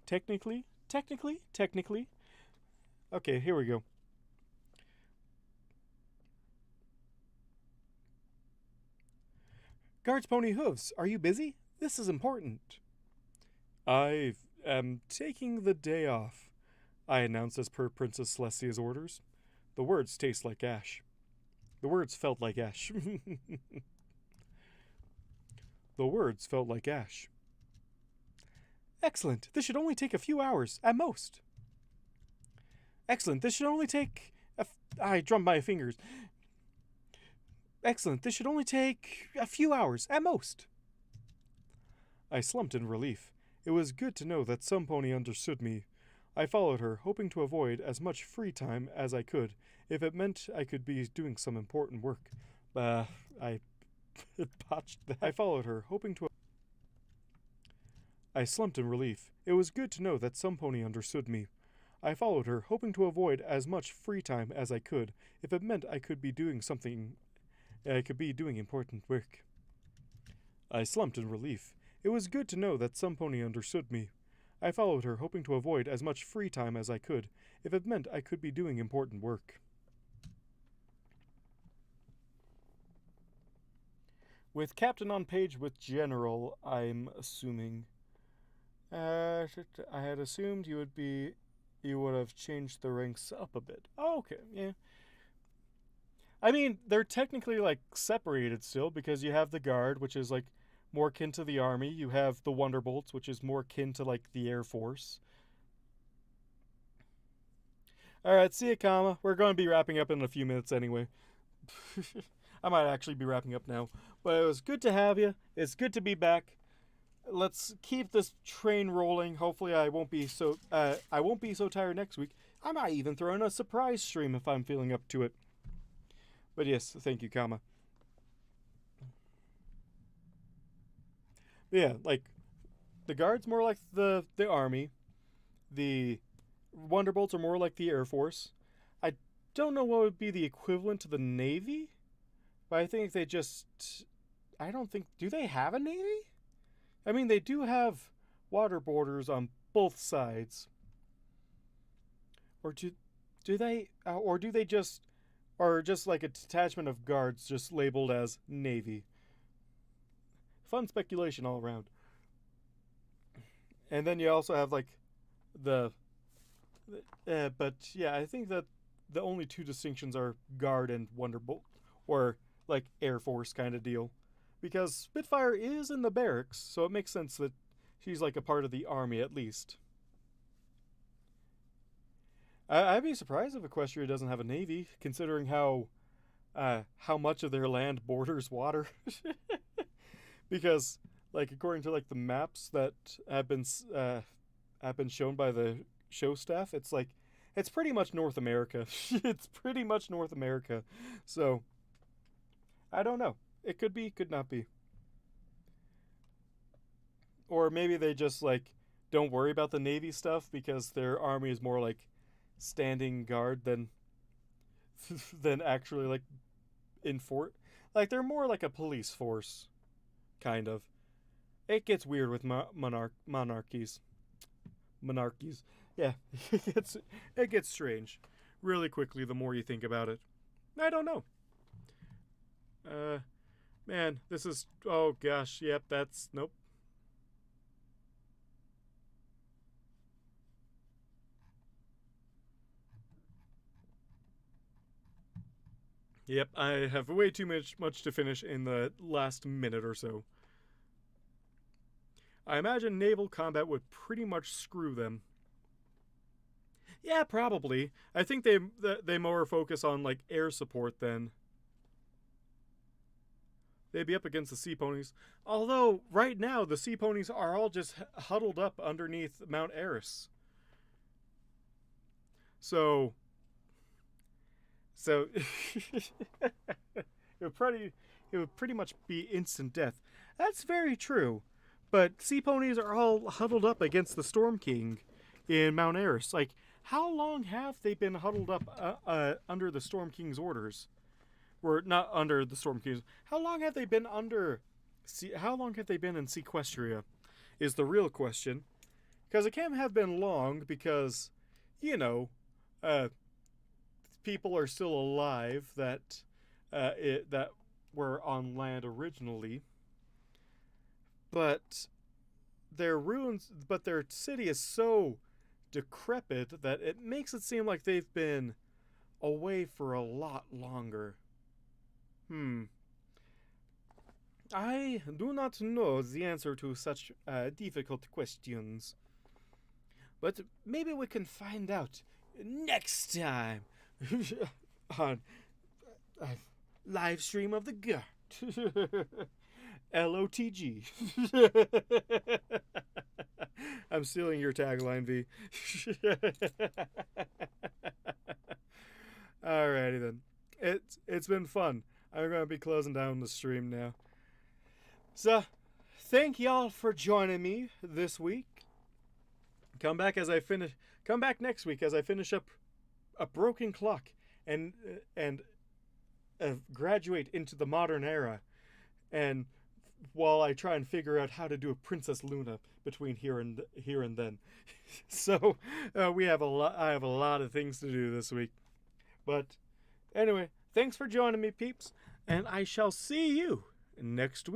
Okay, here we go. Guards Pony Hooves, are you busy? This is important. I am taking the day off, I announced as per Princess Celestia's orders. The words taste like ash. The words felt like ash. The words felt like ash. Excellent. This should only take a few hours, at most. Excellent. This should only take... I drummed my fingers. Excellent. This should only take a few hours, at most. I slumped in relief. It was good to know that some pony understood me. I followed her, hoping to avoid as much free time as I could, if it meant I could be doing some important work. I botched that. I followed her, hoping to... I slumped in relief. It was good to know that some pony understood me. I followed her, hoping to avoid as much free time as I could, if it meant I could be doing important work. I slumped in relief. It was good to know that some pony understood me. I followed her, hoping to avoid as much free time as I could, if it meant I could be doing important work. With Captain on page with General, I'm assuming. I had assumed you would have changed the ranks up a bit. Oh, okay, yeah. I mean, they're technically like separated still because you have the Guard, which is like more kin to the Army. You have the Wonderbolts, which is more kin to like the Air Force. Alright, see ya, Kama. We're going to be wrapping up in a few minutes anyway. I might actually be wrapping up now. But it was good to have you. It's good to be back. Let's keep this train rolling. Hopefully I won't be so tired next week. I might even throw in a surprise stream if I'm feeling up to it. But yes, thank you, Kama. But yeah, like the Guard's more like the Army. The Wonderbolts are more like the Air Force. I don't know what would be the equivalent to the Navy, but I think do they have a Navy? I mean, they do have water borders on both sides. Or do they just like a detachment of Guards just labeled as Navy? Fun speculation all around. And then you also have like but yeah, I think that the only two distinctions are Guard and Wonderbolt, or like Air Force kind of deal, because Spitfire is in the barracks, so it makes sense that She's like a part of the army at least. I'd be surprised if Equestria doesn't have a navy, considering how much of their land borders water. Because, like, according to like the maps that have been shown by the show staff, it's pretty much North America. It's pretty much North America. So I don't know. It could be, could not be. Or maybe they just like don't worry about the navy stuff because their army is more like standing guard than than actually like in fort. Like they're more like a police force, kind of. It gets weird with monarchies. Monarchies. Yeah, it gets strange really quickly the more you think about it. I don't know. Man, this is, oh gosh, yep, that's, nope. Yep, I have way too much to finish in the last minute or so. I imagine naval combat would pretty much screw them. Yeah, probably. I think they more focus on like air support then. They'd be up against the sea ponies. Although right now the sea ponies are all just huddled up underneath Mount Eris. So it would pretty much be instant death. That's very true. But sea ponies are all huddled up against the Storm King in Mount Eris. Like, how long have they been huddled up under the Storm King's orders? Or not under the Storm King's. How long have they been under? How long have they been in Sequestria? Is the real question. Because it can't have been long because, you know, people are still alive that that were on land originally. But their ruins, but their city is so decrepit that it makes it seem like they've been away for a lot longer. I do not know the answer to such difficult questions. But maybe we can find out next time on Livestream of the Gut. LOTG. I'm stealing your tagline, V. Alrighty then. It's been fun. I'm gonna be closing down the stream now. So, thank y'all for joining me this week. Come back next week as I finish up A Broken Clock and graduate into the modern era, and while I try and figure out how to do a Princess Luna between here and then. So I have a lot of things to do this week. But anyway, thanks for joining me, peeps, and I shall see you next week.